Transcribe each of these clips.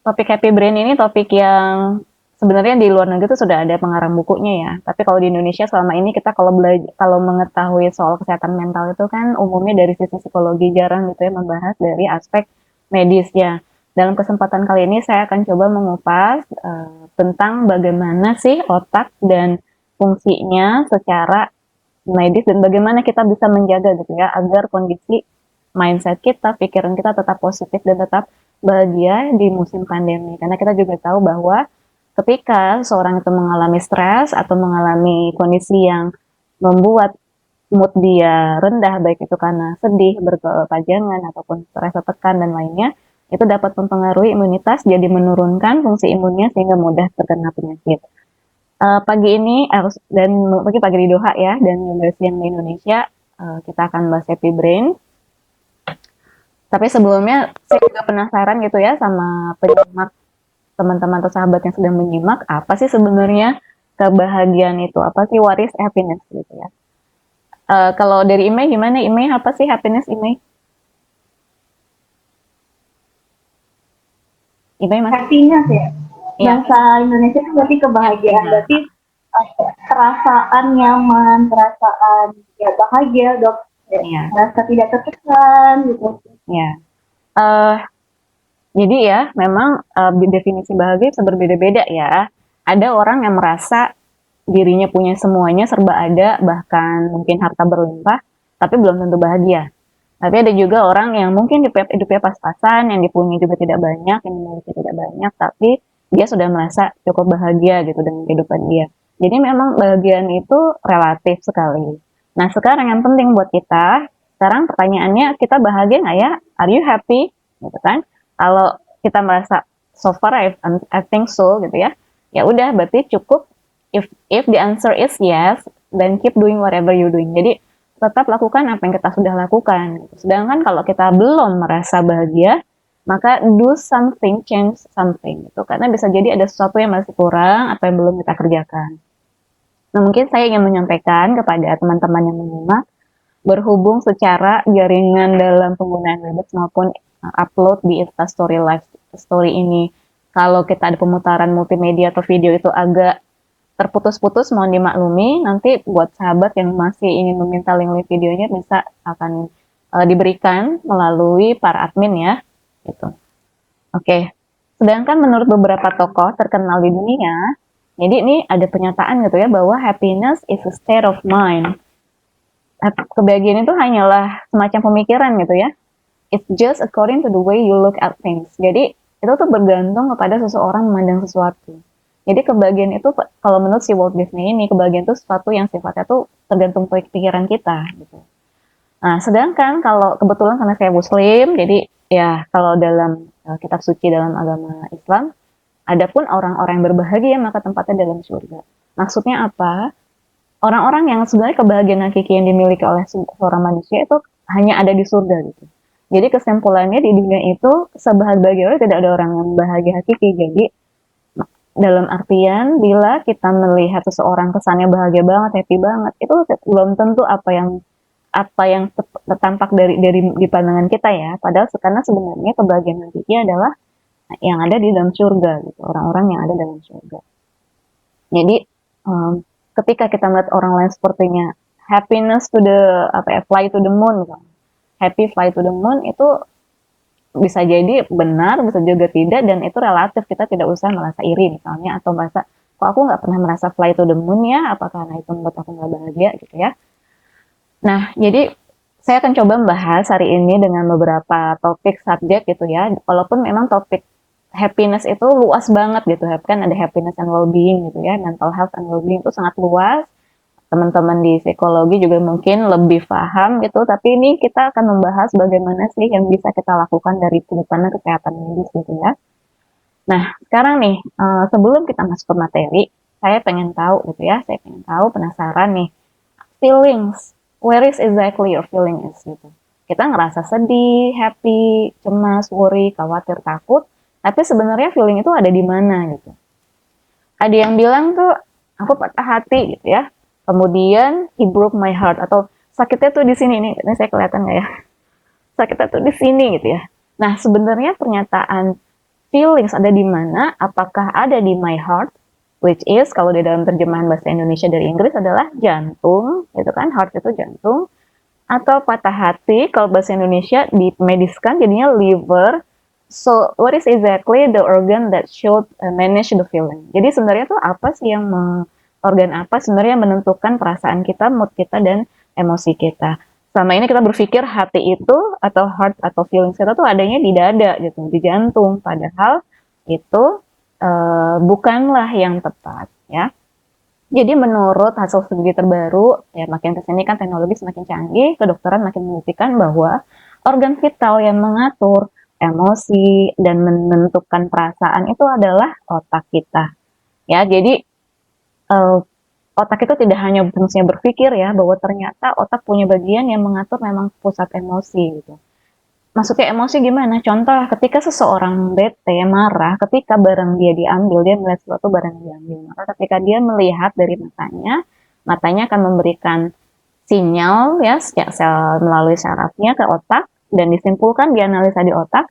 Topik happy brain ini topik yang sebenarnya di luar negeri itu sudah ada pengarang bukunya ya. Tapi kalau di Indonesia selama ini kita kalau belajar, kalau mengetahui soal kesehatan mental itu kan umumnya dari sisi psikologi, jarang gitu ya membahas dari aspek medisnya. Dalam kesempatan kali ini saya akan coba mengupas tentang bagaimana sih otak dan fungsinya secara medis dan bagaimana kita bisa menjaga gitu ya agar kondisi mindset kita, pikiran kita tetap positif dan tetap bahagia di musim pandemi. Karena kita juga tahu bahwa ketika seorang itu mengalami stres atau mengalami kondisi yang membuat mood dia rendah, baik itu karena sedih, berkepanjangan, ataupun stres, tekan, dan lainnya, itu dapat mempengaruhi imunitas, jadi menurunkan fungsi imunnya sehingga mudah terkena penyakit. Pagi ini dan pagi di Doha ya, dan siang di Indonesia, kita akan bahas Happy Brain. Tapi sebelumnya saya juga penasaran gitu ya sama penyimak, teman-teman atau sahabat yang sedang menyimak, apa sih sebenarnya kebahagiaan itu? Apa sih what is happiness gitu ya? Kalau dari Imei gimana? Imei apa sih happiness Imei? Imei masih? Happiness ya. Iya, Bahasa Indonesia itu berarti kebahagiaan. iya. Berarti perasaan nyaman, perasaan ya bahagia, dok. Ya, Iya, merasa tidak tertekan gitu. iya. Uh, jadi ya, memang definisi bahagia bisa berbeda-beda ya. Ada orang yang merasa dirinya punya semuanya serba ada, bahkan mungkin harta berlimpah, tapi belum tentu bahagia. Tapi ada juga orang yang mungkin hidupnya pas-pasan, yang dipunyai juga tidak banyak, yang dimiliki tidak banyak, tapi dia sudah merasa cukup bahagia gitu dengan kehidupan dia. Jadi memang bahagian itu relatif sekali. Nah sekarang yang penting buat kita, sekarang pertanyaannya kita bahagia nggak ya? Are you happy? Gitu kan? Kalau kita merasa so far I think so gitu ya, ya udah berarti cukup. If the answer is yes, then keep doing whatever you doing. Jadi tetap lakukan apa yang kita sudah lakukan. Sedangkan kalau kita belum merasa bahagia, maka do something, change something. Gitu. Karena bisa jadi ada sesuatu yang masih kurang atau yang belum kita kerjakan. Nah, mungkin saya ingin menyampaikan kepada teman-teman yang menyimak, berhubung secara jaringan dalam penggunaan Webex maupun upload di Instastory Live Story ini, kalau kita ada pemutaran multimedia atau video itu agak terputus-putus, mohon dimaklumi. Nanti buat sahabat yang masih ingin meminta link videonya bisa akan diberikan melalui para admin ya, gitu. Oke. Sedangkan menurut beberapa tokoh terkenal di dunia, jadi ini ada pernyataan gitu ya bahwa happiness is a state of mind. Kebahagiaan itu hanyalah semacam pemikiran gitu ya. It's just according to the way you look at things. Jadi itu tuh bergantung kepada seseorang memandang sesuatu. Jadi kebahagiaan itu kalau menurut si Walt Disney ini kebahagiaan itu sesuatu yang sifatnya tuh tergantung pikiran kita gitu. Nah, sedangkan kalau kebetulan karena saya Muslim, jadi ya kalau dalam kitab suci dalam agama Islam, adapun orang-orang yang berbahagia maka tempatnya dalam surga. Maksudnya apa? Orang-orang yang sebenarnya kebahagiaan hakiki yang dimiliki oleh seorang manusia itu hanya ada di surga gitu. Jadi kesimpulannya di dunia itu sebahagia tidak ada orang yang bahagia hakiki. Jadi dalam artian bila kita melihat seseorang kesannya bahagia banget, happy banget, itu belum tentu apa yang tertampak dari di pandangan kita ya. Padahal karena sebenarnya kebahagiaan hakiki adalah yang ada di dalam surga gitu, orang-orang yang ada dalam surga. Jadi ketika kita melihat orang lain sepertinya happiness to the fly to the moon gitu. Happy fly to the moon itu bisa jadi benar, bisa juga tidak, dan itu relatif. Kita tidak usah merasa iri misalnya, atau merasa kok aku nggak pernah merasa fly to the moon ya, apakah karena itu membuat aku nggak bahagia gitu ya. Nah, jadi saya akan coba membahas hari ini dengan beberapa topik subjek gitu ya, walaupun memang topik happiness itu luas banget gitu, kan ada happiness and well-being gitu ya, mental health and well-being itu sangat luas. Teman-teman di psikologi juga mungkin lebih paham gitu, tapi ini kita akan membahas bagaimana sih yang bisa kita lakukan dari sudut pandang kesehatan medis gitu ya. Nah, sekarang nih, sebelum kita masuk ke materi, saya pengen tahu gitu ya, saya pengen tahu, penasaran nih, feelings, where is exactly your feeling is gitu. Kita ngerasa sedih, happy, cemas, worry, khawatir, takut, tapi sebenarnya feeling itu ada di mana gitu. Ada yang bilang tuh aku patah hati gitu ya. Kemudian he broke my heart, atau sakitnya tuh di sini nih. Ini saya kelihatan nggak ya? Sakitnya tuh di sini gitu ya. Nah, sebenarnya pernyataan feelings ada di mana? Apakah ada di my heart, which is kalau di dalam terjemahan bahasa Indonesia dari Inggris adalah jantung, gitu kan? Heart itu jantung. Atau patah hati, kalau bahasa Indonesia dimediskan jadinya liver. So, what is exactly the organ that should manage the feeling? Jadi sebenarnya tuh apa sih yang organ apa sebenarnya yang menentukan perasaan kita, mood kita, dan emosi kita. Selama ini kita berpikir hati itu atau heart atau feelings kita tuh adanya di dada gitu, di jantung. Padahal itu bukanlah yang tepat ya. Jadi menurut hasil studi terbaru, ya makin kesini kan teknologi semakin canggih, kedokteran makin membuktikan bahwa organ vital yang mengatur emosi dan menentukan perasaan itu adalah otak kita. Ya, jadi uh, otak itu tidak hanya fungsinya berpikir ya, bahwa ternyata otak punya bagian yang mengatur memang pusat emosi gitu. Maksudnya emosi gimana? Contoh, ketika seseorang bete, marah, ketika barang dia diambil, dia melihat suatu barang yang diambil. Maka ketika dia melihat dari matanya, matanya akan memberikan sinyal ya sel melalui sarafnya ke otak dan disimpulkan dianalisa di otak,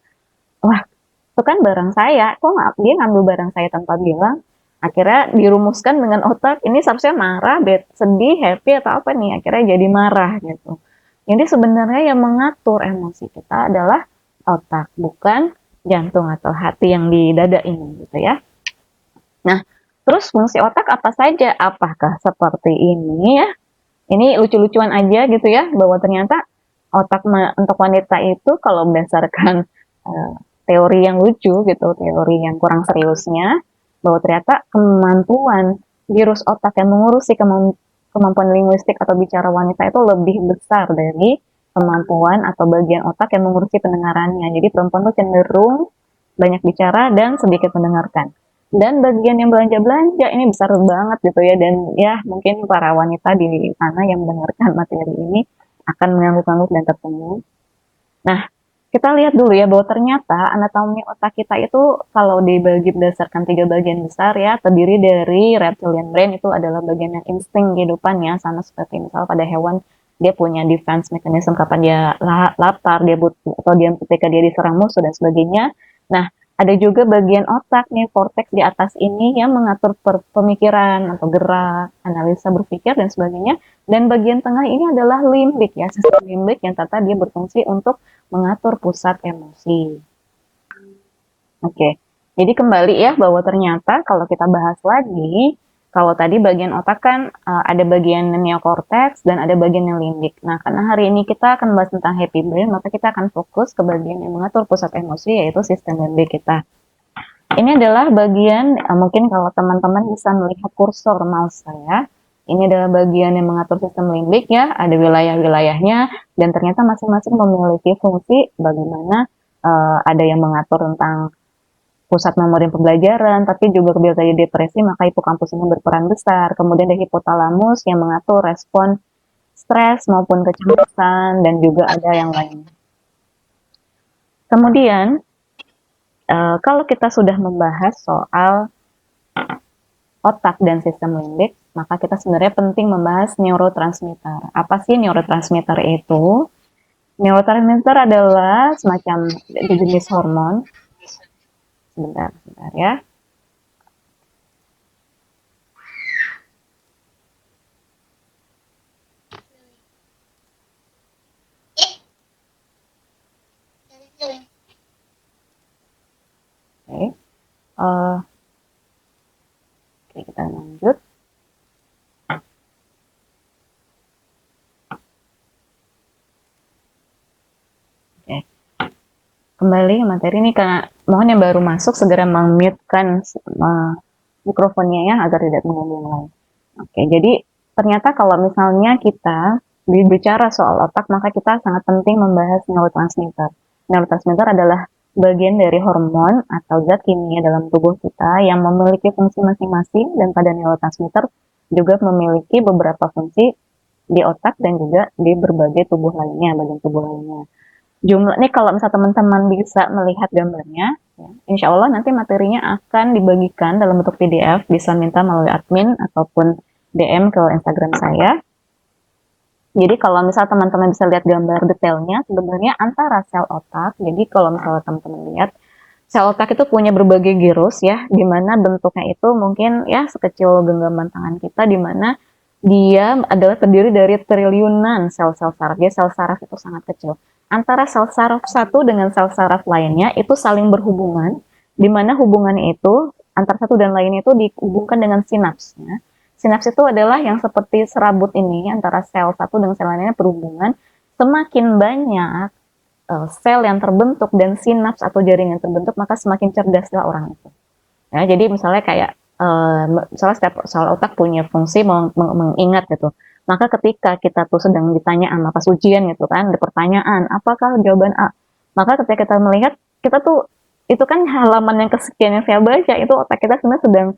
wah itu kan barang saya, kok nggak dia ngambil barang saya tanpa bilang. Akhirnya dirumuskan dengan otak, ini seharusnya marah, sedih, happy atau apa nih, akhirnya jadi marah gitu. Jadi sebenarnya yang mengatur emosi kita adalah otak, bukan jantung atau hati yang di dada ini gitu ya. Nah, terus fungsi otak apa saja? Apakah seperti ini ya? Ini lucu-lucuan aja gitu ya, bahwa ternyata otak untuk wanita itu kalau berdasarkan uh, teori yang lucu gitu, teori yang kurang seriusnya, bahwa ternyata kemampuan virus otak yang mengurusi kemampuan linguistik atau bicara wanita itu lebih besar dari kemampuan atau bagian otak yang mengurusi pendengarannya. Jadi perempuan tuh cenderung banyak bicara dan sedikit mendengarkan. Dan bagian yang belanja-belanja ini besar banget gitu ya, dan ya mungkin para wanita di sana yang mendengarkan materi ini akan mengangguk-angguk dan tersenyum. Nah, kita lihat dulu ya bahwa ternyata anatomi otak kita itu kalau dibagi berdasarkan 3 bagian besar ya, terdiri dari reptilian brain, itu adalah bagian yang insting kehidupan ya, sama seperti misal pada hewan dia punya defense mechanism kapan dia lapar, dia butuh atau dia ketika dia diserang musuh dan sebagainya. Nah, ada juga bagian otak nih, cortex di atas ini yang mengatur pemikiran atau gerak, analisa berpikir dan sebagainya. Dan bagian tengah ini adalah limbik ya, sistem limbik yang tata dia berfungsi untuk mengatur pusat emosi. Oke, jadi kembali ya bahwa ternyata kalau kita bahas lagi, kalau tadi bagian otak kan ada bagian neokortex dan ada bagian yang limbik. Nah, karena hari ini kita akan bahas tentang happy brain, maka kita akan fokus ke bagian yang mengatur pusat emosi, yaitu sistem limbik kita. Ini adalah bagian, mungkin kalau teman-teman bisa melihat kursor mouse saya, ini adalah bagian yang mengatur sistem limbik ya, ada wilayah-wilayahnya, dan ternyata masing-masing memiliki fungsi bagaimana ada yang mengatur tentang pusat memori pembelajaran, tapi juga ketika terjadi depresi, maka hipokampus ini berperan besar. Kemudian ada hipotalamus yang mengatur respon stres maupun kecemasan, dan juga ada yang lain. Kemudian, kalau kita sudah membahas soal otak dan sistem limbik, maka kita sebenarnya penting membahas neurotransmitter. Apa sih neurotransmitter itu? Neurotransmitter adalah semacam jenis hormon. Sebentar ya. Oke, oke kita lanjut. Oke. Kembali ke materi ini, karena mohon yang baru masuk segera mute-kan mikrofonnya ya agar tidak mengganggu yang lain. Oke, jadi ternyata kalau misalnya kita berbicara soal otak, maka kita sangat penting membahas neurotransmitter. Neurotransmitter adalah bagian dari hormon atau zat kimia dalam tubuh kita yang memiliki fungsi masing-masing, dan pada neurotransmitter juga memiliki beberapa fungsi di otak dan juga di berbagai tubuh lainnya, bagian tubuh lainnya. Jumlah nih kalau misalnya teman-teman bisa melihat gambarnya, ya, insya Allah nanti materinya akan dibagikan dalam bentuk PDF, bisa minta melalui admin ataupun DM ke Instagram saya. Jadi kalau misalnya teman-teman bisa lihat gambar detailnya, sebenarnya antara sel otak, jadi kalau misalnya teman-teman lihat, sel otak itu punya berbagai girus ya, di mana bentuknya itu mungkin ya sekecil genggaman tangan kita, di mana dia adalah terdiri dari triliunan sel-sel saraf. Jadi sel saraf itu sangat kecil. Antara sel saraf satu dengan sel saraf lainnya itu saling berhubungan, di mana hubungannya itu antara satu dan lainnya itu dihubungkan dengan sinapsnya. Sinaps itu adalah yang seperti serabut ini antara sel satu dengan sel lainnya berhubungan. Semakin banyak sel yang terbentuk dan sinaps atau jaringan terbentuk, maka semakin cerdaslah orang itu. Ya, jadi misalnya kayak misalnya setiap sel otak punya fungsi mengingat gitu. Maka ketika kita tuh sedang ditanya sama pas ujian gitu kan, ada pertanyaan, apakah jawaban A? Maka ketika kita melihat, kita tuh itu kan halaman yang kesekian yang saya baca, itu otak kita sebenarnya sedang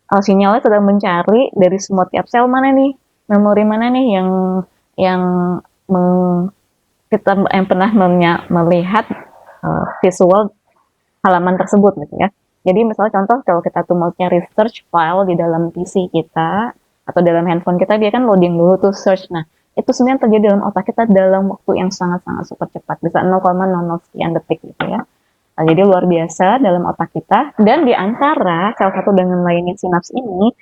sinyalnya sedang mencari dari semua tiap sel mana nih, memori mana nih yang meng, kita yang pernah melihat visual halaman tersebut gitu ya. Jadi misalnya contoh kalau kita tuh mau nyari search file di dalam PC kita atau dalam handphone kita, dia kan loading dulu tuh search. Nah, itu sebenarnya terjadi dalam otak kita dalam waktu yang sangat-sangat super cepat, bisa 0,00 sekian detik gitu ya. Nah, jadi luar biasa dalam otak kita, dan di antara salah satu dengan lainnya sinaps ini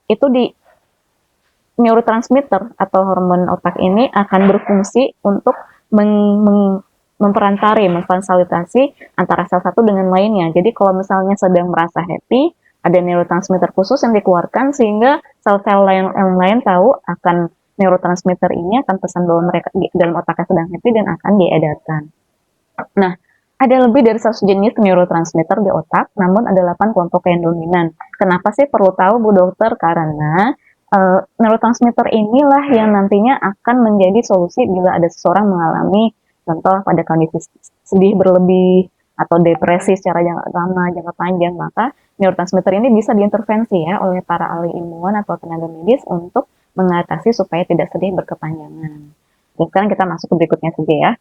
itu di neurotransmitter atau hormon otak ini akan berfungsi untuk memperantari, memfasilitasi antara sel satu dengan lainnya. Jadi kalau misalnya sedang merasa happy, ada neurotransmitter khusus yang dikeluarkan sehingga sel-sel yang lain tahu akan neurotransmitter ini akan pesan bahwa mereka dalam otaknya sedang happy dan akan diedarkan. Nah, ada lebih dari 100 jenis neurotransmitter di otak, namun ada 8 kelompok yang dominan. Kenapa sih perlu tahu, Bu Dokter? Karena neurotransmitter inilah yang nantinya akan menjadi solusi bila ada seseorang mengalami contoh pada kondisi sedih berlebih atau depresi secara jangka lama, jangka panjang, maka neurotransmitter ini bisa diintervensi ya oleh para ahli ilmuwan atau tenaga medis untuk mengatasi supaya tidak sedih berkepanjangan. Jadi sekarang kita masuk ke berikutnya saja ya.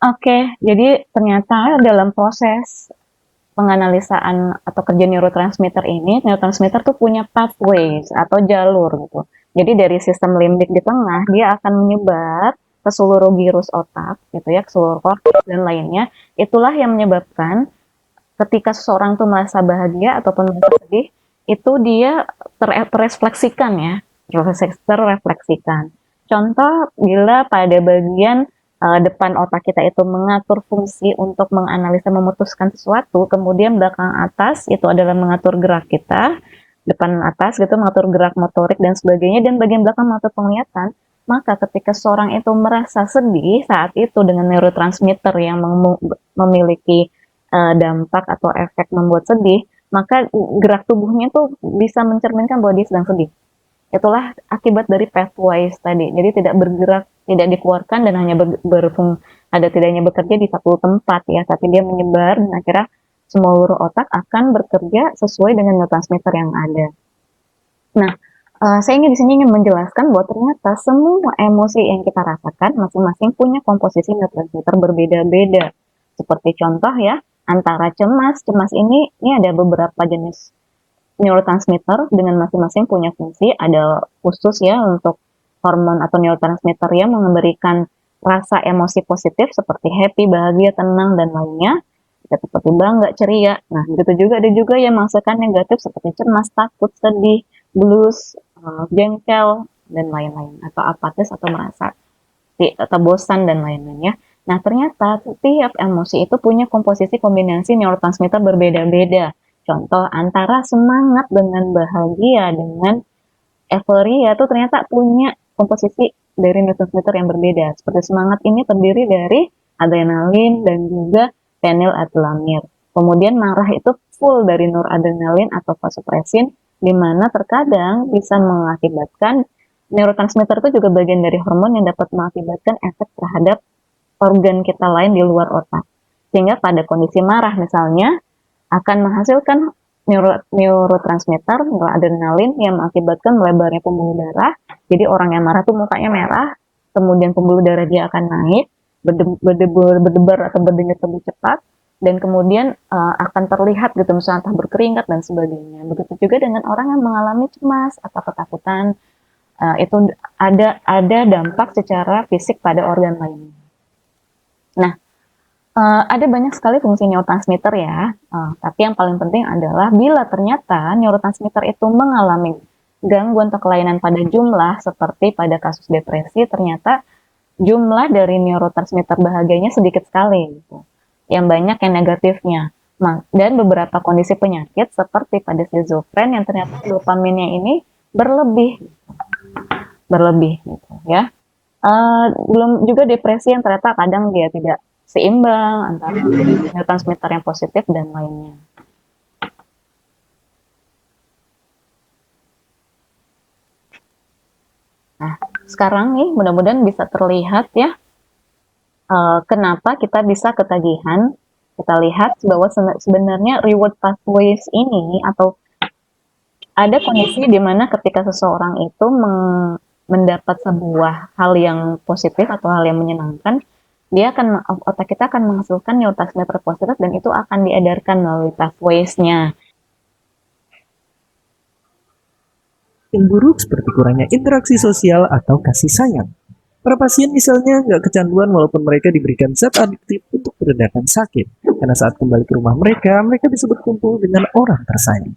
Oke, jadi ternyata dalam proses penganalisaan atau kerja neurotransmitter ini, neurotransmitter tuh punya pathways atau jalur gitu. Jadi dari sistem limbik di tengah, dia akan menyebar ke seluruh girus otak gitu ya, ke seluruh korteks dan lainnya. Itulah yang menyebabkan ketika seseorang tuh merasa bahagia ataupun merasa sedih, itu dia terrefleksikan ya, terrefleksikan. Contoh, bila pada bagian depan otak kita itu mengatur fungsi untuk menganalisa memutuskan sesuatu, kemudian belakang atas itu adalah mengatur gerak kita, depan atas gitu mengatur gerak motorik dan sebagainya, dan bagian belakang mengatur penglihatan. Maka ketika seorang itu merasa sedih saat itu dengan neurotransmitter yang memiliki dampak atau efek membuat sedih, maka gerak tubuhnya tuh bisa mencerminkan bahwa dia sedang sedih. Itulah akibat dari pathways tadi. Jadi tidak bergerak, tidak dikeluarkan dan hanya ada tidaknya bekerja di satu tempat ya, tapi dia menyebar dan akhirnya seluruh otak akan bekerja sesuai dengan neurotransmitter yang ada. Nah, saya ingin di sini ingin menjelaskan bahwa ternyata semua emosi yang kita rasakan masing-masing punya komposisi neurotransmitter berbeda-beda. Seperti contoh ya, antara cemas ini ada beberapa jenis neurotransmitter dengan masing-masing punya fungsi, ada khusus ya untuk hormon atau neurotransmitter yang memberikan rasa emosi positif seperti happy, bahagia, tenang, dan lainnya, seperti bangga, ceria. Nah, begitu juga ada juga yang menghasilkan negatif seperti cemas, takut, sedih, blues, jengkel, dan lain-lain, atau apatis atau merasa atau bosan dan lain-lainnya. Nah, ternyata setiap emosi itu punya komposisi kombinasi neurotransmitter berbeda-beda. Contoh antara semangat dengan bahagia dengan euforia itu ternyata punya komposisi dari neurotransmitter yang berbeda. Seperti semangat ini terdiri dari adrenalin dan juga fenilethylamine. Kemudian marah itu full dari noradrenalin atau vasopressin, di mana terkadang bisa mengakibatkan neurotransmitter itu juga bagian dari hormon yang dapat mengakibatkan efek terhadap organ kita lain di luar otak. Sehingga pada kondisi marah misalnya, akan menghasilkan neurotransmitter, noradrenalin yang mengakibatkan melebarnya pembuluh darah. Jadi orang yang marah tuh mukanya merah, kemudian pembuluh darah dia akan naik, berdebar atau berdenyut lebih cepat, dan kemudian akan terlihat gitu misalnya entah berkeringat dan sebagainya. Begitu juga dengan orang yang mengalami cemas atau ketakutan, itu ada dampak secara fisik pada organ lainnya. Nah, Ada banyak sekali fungsi neurotransmitter ya, tapi yang paling penting adalah bila ternyata neurotransmitter itu mengalami gangguan atau kelainan pada jumlah seperti pada kasus depresi, ternyata jumlah dari neurotransmitter bahagianya sedikit sekali gitu. Yang banyak yang negatifnya. Dan beberapa kondisi penyakit seperti pada schizofren yang ternyata dopaminnya ini berlebih, berlebih gitu ya. Belum juga depresi yang ternyata kadang dia tidak seimbang antara neurotransmitter yang positif dan lainnya. Nah, sekarang nih mudah-mudahan bisa terlihat ya kenapa kita bisa ketagihan. Kita lihat bahwa sebenarnya reward pathways ini atau ada kondisi di mana ketika seseorang itu mendapat sebuah hal yang positif atau hal yang menyenangkan, dia akan otak kita akan menghasilkan neurotransmitter positif dan itu akan diedarkan melalui pathways-nya. Yang buruk seperti kurangnya interaksi sosial atau kasih sayang. Para pasien misalnya nggak kecanduan walaupun mereka diberikan zat adiktif untuk meredakan sakit. Karena saat kembali ke rumah mereka, mereka bisa berkumpul dengan orang tersayang.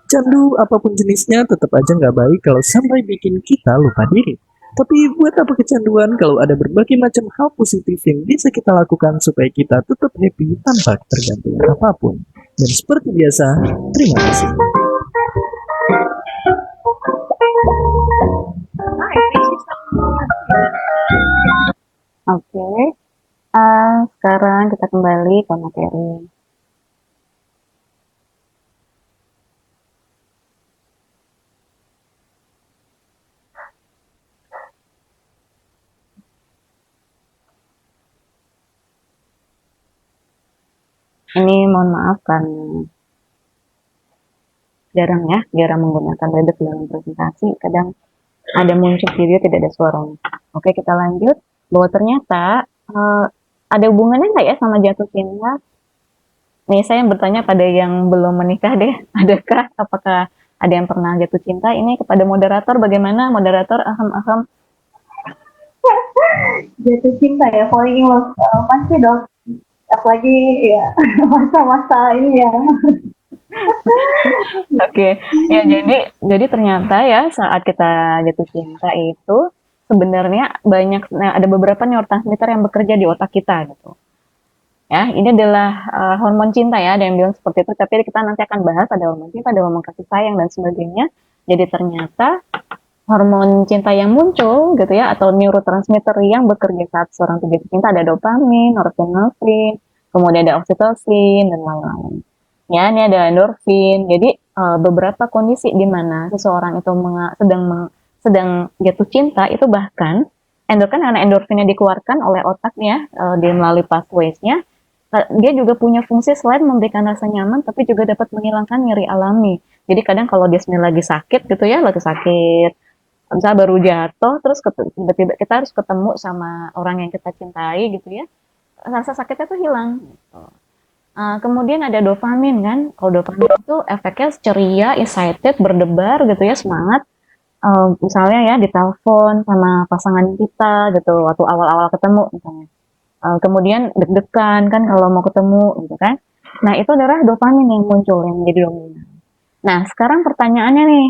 Candu apapun jenisnya tetap aja nggak baik kalau sampai bikin kita lupa diri. Tapi buat apa kecanduan kalau ada berbagai macam hal positif yang bisa kita lakukan supaya kita tetap happy tanpa ketergantungan apapun. Dan seperti biasa, terima kasih. Oke, sekarang kita kembali ke materi. Ini mohon maaf karena jarang menggunakan Webex dalam presentasi, kadang ada muncul video tidak ada suaranya. Oke, kita lanjut bahwa ternyata ada hubungannya nggak ya sama jatuh cinta? Nih saya bertanya pada yang belum menikah deh, apakah ada yang pernah jatuh cinta? Ini kepada moderator bagaimana? Moderator aham. Jatuh cinta ya, falling in love, pasti dong. Apalagi ya masa-masa ini ya. Oke, ya jadi ternyata ya saat kita jatuh cinta itu sebenarnya ada beberapa neurotransmitter yang bekerja di otak kita gitu. Ya, ini adalah hormon cinta ya, ada yang bilang seperti itu, tapi kita nanti akan bahas ada hormon cinta, ada hormon kasih sayang dan sebagainya. Jadi ternyata hormon cinta yang muncul gitu ya atau neurotransmitter yang bekerja saat seorang itu jatuh cinta ada dopamin, norepinefrin, kemudian ada oksitosin dan lain-lain. Ya, ini ada endorfin. Jadi beberapa kondisi di mana seseorang itu sedang jatuh cinta itu bahkan karena endorfinnya dikeluarkan oleh otaknya di melalui pathways-nya, dia juga punya fungsi selain memberikan rasa nyaman tapi juga dapat menghilangkan nyeri alami. Jadi kadang kalau dia sebenarnya lagi sakit gitu ya, lagi sakit, misalnya baru jatuh terus tiba-tiba kita harus ketemu sama orang yang kita cintai gitu ya, rasa sakitnya tuh hilang gitu. Kemudian ada dopamin kan, kalau dopamin itu efeknya ceria, excited, berdebar gitu ya, semangat. Misalnya ya di telepon sama pasangan kita gitu waktu awal-awal ketemu misalnya. Kemudian deg-degan kan kalau mau ketemu gitu kan. Nah itu adalah dopamin yang muncul yang menjadi dominan. Nah sekarang pertanyaannya nih,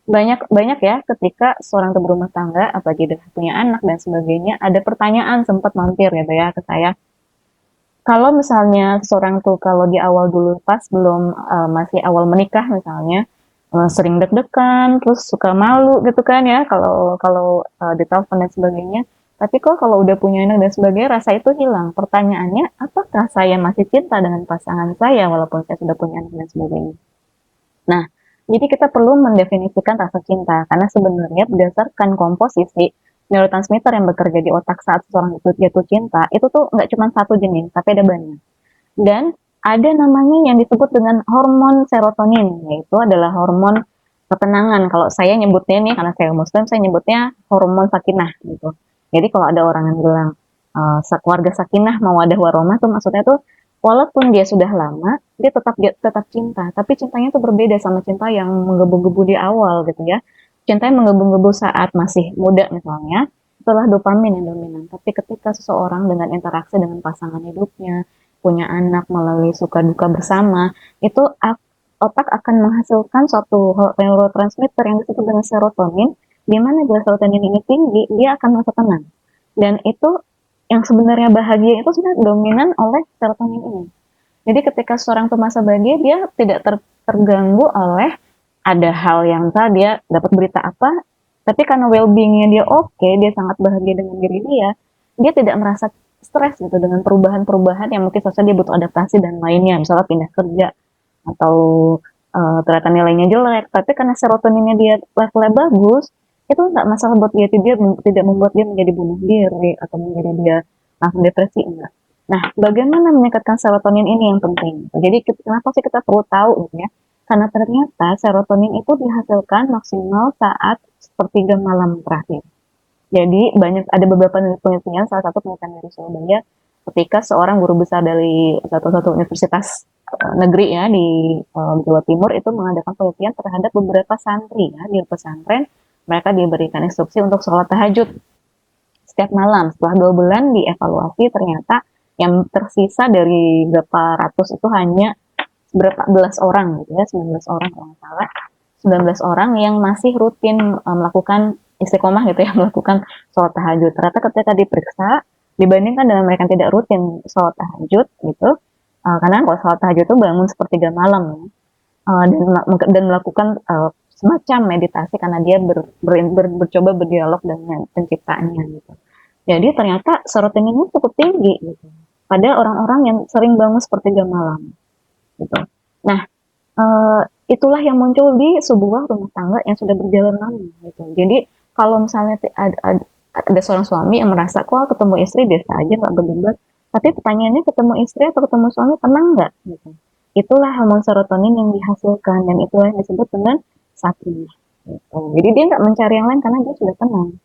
banyak banyak ya ketika seorang itu berumah tangga, apalagi udah punya anak dan sebagainya, ada pertanyaan sempat mampir gitu ya ke saya. Kalau misalnya seorang tuh kalau di awal dulu pas belum masih awal menikah misalnya sering deg-degan, terus suka malu gitu kan ya kalau kalau ditelepon dan sebagainya. Tapi kok kalau udah punya anak dan sebagainya rasa itu hilang. Pertanyaannya, apakah saya masih cinta dengan pasangan saya walaupun saya sudah punya anak dan sebagainya? Nah, jadi kita perlu mendefinisikan rasa cinta karena sebenarnya berdasarkan komposisi neurotransmitter yang bekerja di otak saat seseorang itu jatuh cinta itu tuh nggak cuma satu jenis, tapi ada banyak. Dan ada namanya yang disebut dengan hormon serotonin, yaitu adalah hormon ketenangan. Kalau saya nyebutnya nih, karena saya muslim, saya nyebutnya hormon sakinah gitu. Jadi kalau ada orang yang bilang keluarga sakinah mawadah warahmah tuh maksudnya tuh walaupun dia sudah lama, dia tetap cinta, tapi cintanya tuh berbeda sama cinta yang menggebu-gebu di awal gitu ya. Cinta yang menggebu-gebu saat masih muda misalnya, itu setelah dopamin yang dominan. Tapi ketika seseorang dengan interaksi dengan pasangan hidupnya, punya anak melalui suka duka bersama, itu otak akan menghasilkan suatu neurotransmitter yang disebut dengan serotonin, di mana bila serotonin ini tinggi, dia akan merasa tenang. Dan itu yang sebenarnya bahagia itu sebenarnya dominan oleh serotonin ini. Jadi ketika seorang tuh masa bahagia, dia tidak terganggu oleh ada hal yang tadi dia dapat berita apa, tapi karena well-being-nya dia oke, dia sangat bahagia dengan diri dia tidak merasa stres gitu dengan perubahan-perubahan yang mungkin saja dia butuh adaptasi dan lainnya, misalnya pindah kerja atau ternyata nilainya jelek, tapi karena serotoninnya dia levelnya bagus, itu nggak masalah buat dia tidak membuat dia menjadi bunuh diri atau menjadi dia langsung depresi, enggak. Nah, bagaimana meningkatkan serotonin ini yang penting. Jadi kenapa sih kita perlu tahu gitu ya? Karena ternyata serotonin itu dihasilkan maksimal saat sepertiga malam terakhir. Jadi ada beberapa penelitian, salah satu penelitian dari Surabaya, ketika seorang guru besar dari satu universitas negeri ya di Jawa Timur itu mengadakan penelitian terhadap beberapa santri ya di pesantren. Mereka diberikan instruksi untuk sholat tahajud setiap malam. Setelah 2 bulan dievaluasi, ternyata yang tersisa dari berapa ratus itu hanya berapa belas orang gitu ya, 19 orang kalau nggak salah. 19 orang yang masih rutin melakukan istiqomah gitu ya, melakukan sholat tahajud. Ternyata ketika diperiksa, dibandingkan dengan mereka yang tidak rutin sholat tahajud gitu, karena kalau sholat tahajud itu bangun sepertiga malam ya, dan melakukan semacam meditasi karena dia bercoba berdialog dengan penciptanya gitu. Jadi ternyata serotoninnya cukup tinggi gitu pada orang-orang yang sering bangun sepertiga malam gitu. Nah, itulah yang muncul di sebuah rumah tangga yang sudah berjalan lama gitu. Jadi kalau misalnya ada seorang suami yang merasa kok ketemu istri biasa aja nggak berdebat, tapi pertanyaannya ketemu istri atau ketemu suami tenang nggak gitu. Itulah hormon serotonin yang dihasilkan dan itulah yang disebut dengan sakit. Gitu. Jadi dia nggak mencari yang lain karena dia sudah tenang.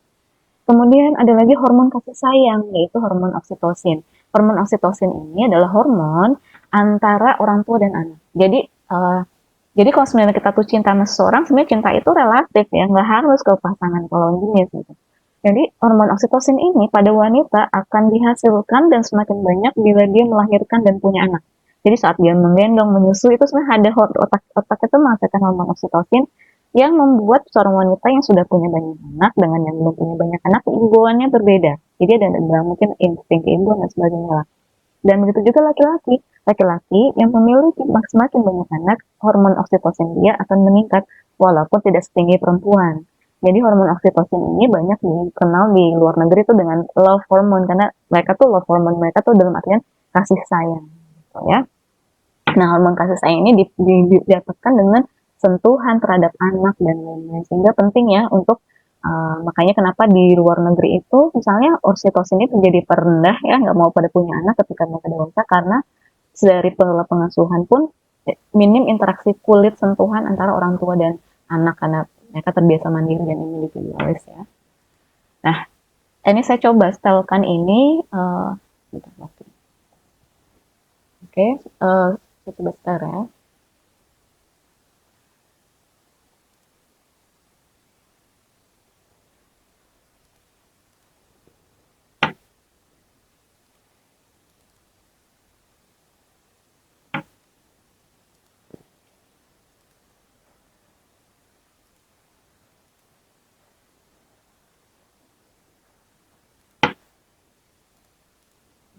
Kemudian ada lagi hormon kasih sayang, yaitu hormon oksitosin. Hormon oksitosin ini adalah hormon antara orang tua dan anak. Jadi kalau sebenarnya kita tuh cinta sama seseorang, sebenarnya cinta itu relatif ya, nggak harus ke pasangan kalau jenis gitu. Jadi hormon oksitosin ini pada wanita akan dihasilkan dan semakin banyak bila dia melahirkan dan punya anak. Jadi saat dia menggendong, menyusui itu sebenarnya ada otak itu menghasilkan hormon oksitosin yang membuat seorang wanita yang sudah punya banyak anak dengan yang belum punya banyak anak keibuannya berbeda. Jadi ada mungkin insting keibuan dan sebagainya lah. Dan begitu juga laki-laki. Laki-laki yang memiliki semakin banyak anak, hormon oksitosin dia akan meningkat walaupun tidak setinggi perempuan. Jadi hormon oksitosin ini banyak dikenal di luar negeri itu dengan love hormone karena mereka tuh love hormone mereka tuh dalam artian kasih sayang, gitu ya. Nah, hormon kasih sayang ini didapatkan dengan sentuhan terhadap anak dan lain-lain, sehingga penting ya untuk makanya kenapa di luar negeri itu misalnya oksitosin itu jadi perendah ya, nggak mau pada punya anak ketika mereka dewasa karena dari pola pengasuhan pun minim interaksi kulit sentuhan antara orang tua dan anak karena mereka terbiasa mandiri dan individualis ya. Nah, ini saya coba setelkan ini oke, saya coba setel ya.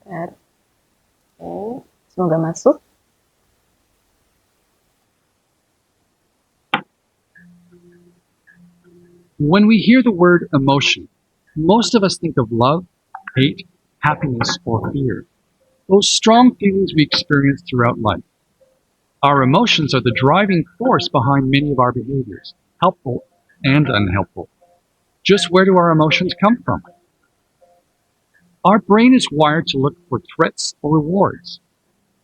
Oke, semoga masuk. When we hear the word emotion, most of us think of love, hate, happiness, or fear. Those strong feelings we experience throughout life. Our emotions are the driving force behind many of our behaviors, helpful and unhelpful. Just where do our emotions come from? Our brain is wired to look for threats or rewards.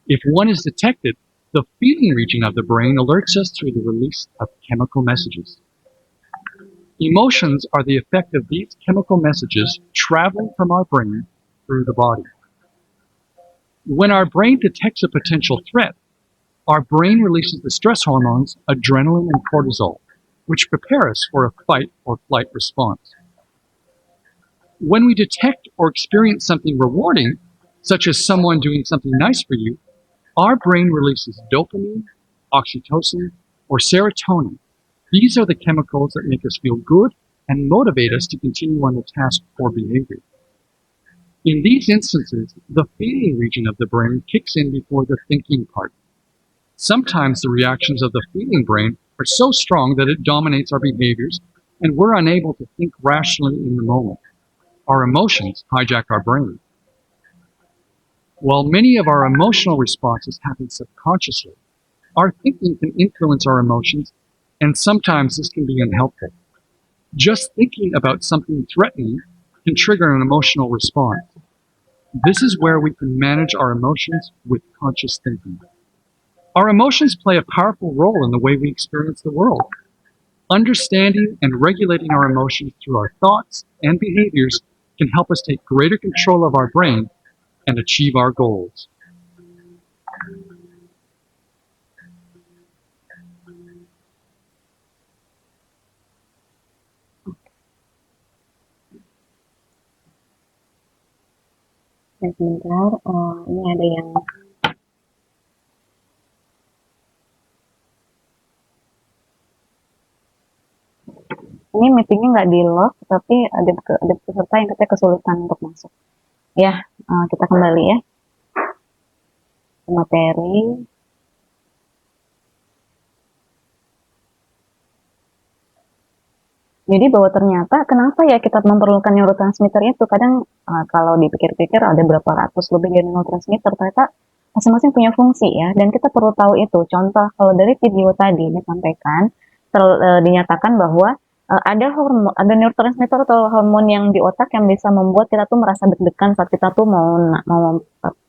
If one is detected, the feeling region of the brain alerts us through the release of chemical messages. Emotions are the effect of these chemical messages traveling from our brain through the body. When our brain detects a potential threat, our brain releases the stress hormones adrenaline and cortisol, which prepare us for a fight or flight response. When we detect or experience something rewarding, such as someone doing something nice for you, our brain releases dopamine, oxytocin, or serotonin. These are the chemicals that make us feel good and motivate us to continue on the task or behavior. In these instances, the feeling region of the brain kicks in before the thinking part. Sometimes the reactions of the feeling brain are so strong that it dominates our behaviors, and we're unable to think rationally in the moment. Our emotions hijack our brain. While many of our emotional responses happen subconsciously, our thinking can influence our emotions, and sometimes this can be unhelpful. Just thinking about something threatening can trigger an emotional response. This is where we can manage our emotions with conscious thinking. Our emotions play a powerful role in the way we experience the world. Understanding and regulating our emotions through our thoughts and behaviors can help us take greater control of our brain and achieve our goals. Dan sebentar, ini ada yang ini meetingnya nggak di lock, tapi ada peserta yang katanya kesulitan untuk masuk. Ya, kita kembali ya ke materi. Jadi bahwa ternyata kenapa ya kita memerlukan neurotransmitter itu? Kadang kalau dipikir-pikir ada berapa ratus lebih dari neurotransmitter, ternyata masing-masing punya fungsi ya, dan kita perlu tahu itu. Contoh kalau dari video tadi disampaikan, dinyatakan bahwa ada neurotransmitter atau hormon yang di otak yang bisa membuat kita tuh merasa deg-degan saat kita tuh mau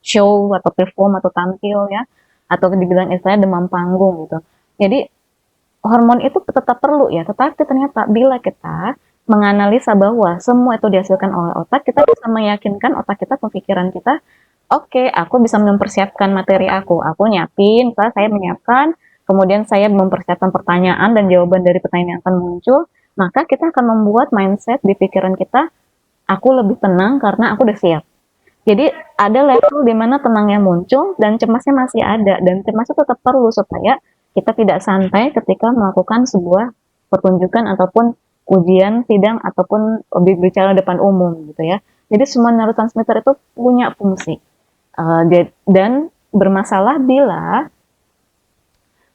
show atau perform atau tampil ya, atau dibilang istilahnya demam panggung gitu. Jadi hormon itu tetap perlu ya, tetapi ternyata bila kita menganalisa bahwa semua itu dihasilkan oleh otak, kita bisa meyakinkan otak kita, pemikiran kita, oke, aku bisa mempersiapkan materi aku nyiapin, saya menyiapkan, kemudian saya mempersiapkan pertanyaan dan jawaban dari pertanyaan yang akan muncul, maka kita akan membuat mindset di pikiran kita, aku lebih tenang karena aku udah siap. Jadi ada level di mana tenangnya muncul dan cemasnya masih ada, dan cemas itu tetap perlu supaya kita tidak santai ketika melakukan sebuah pertunjukan ataupun ujian, sidang, ataupun bicara depan umum gitu ya. Jadi semua neurotransmitter itu punya fungsi. Dan bermasalah bila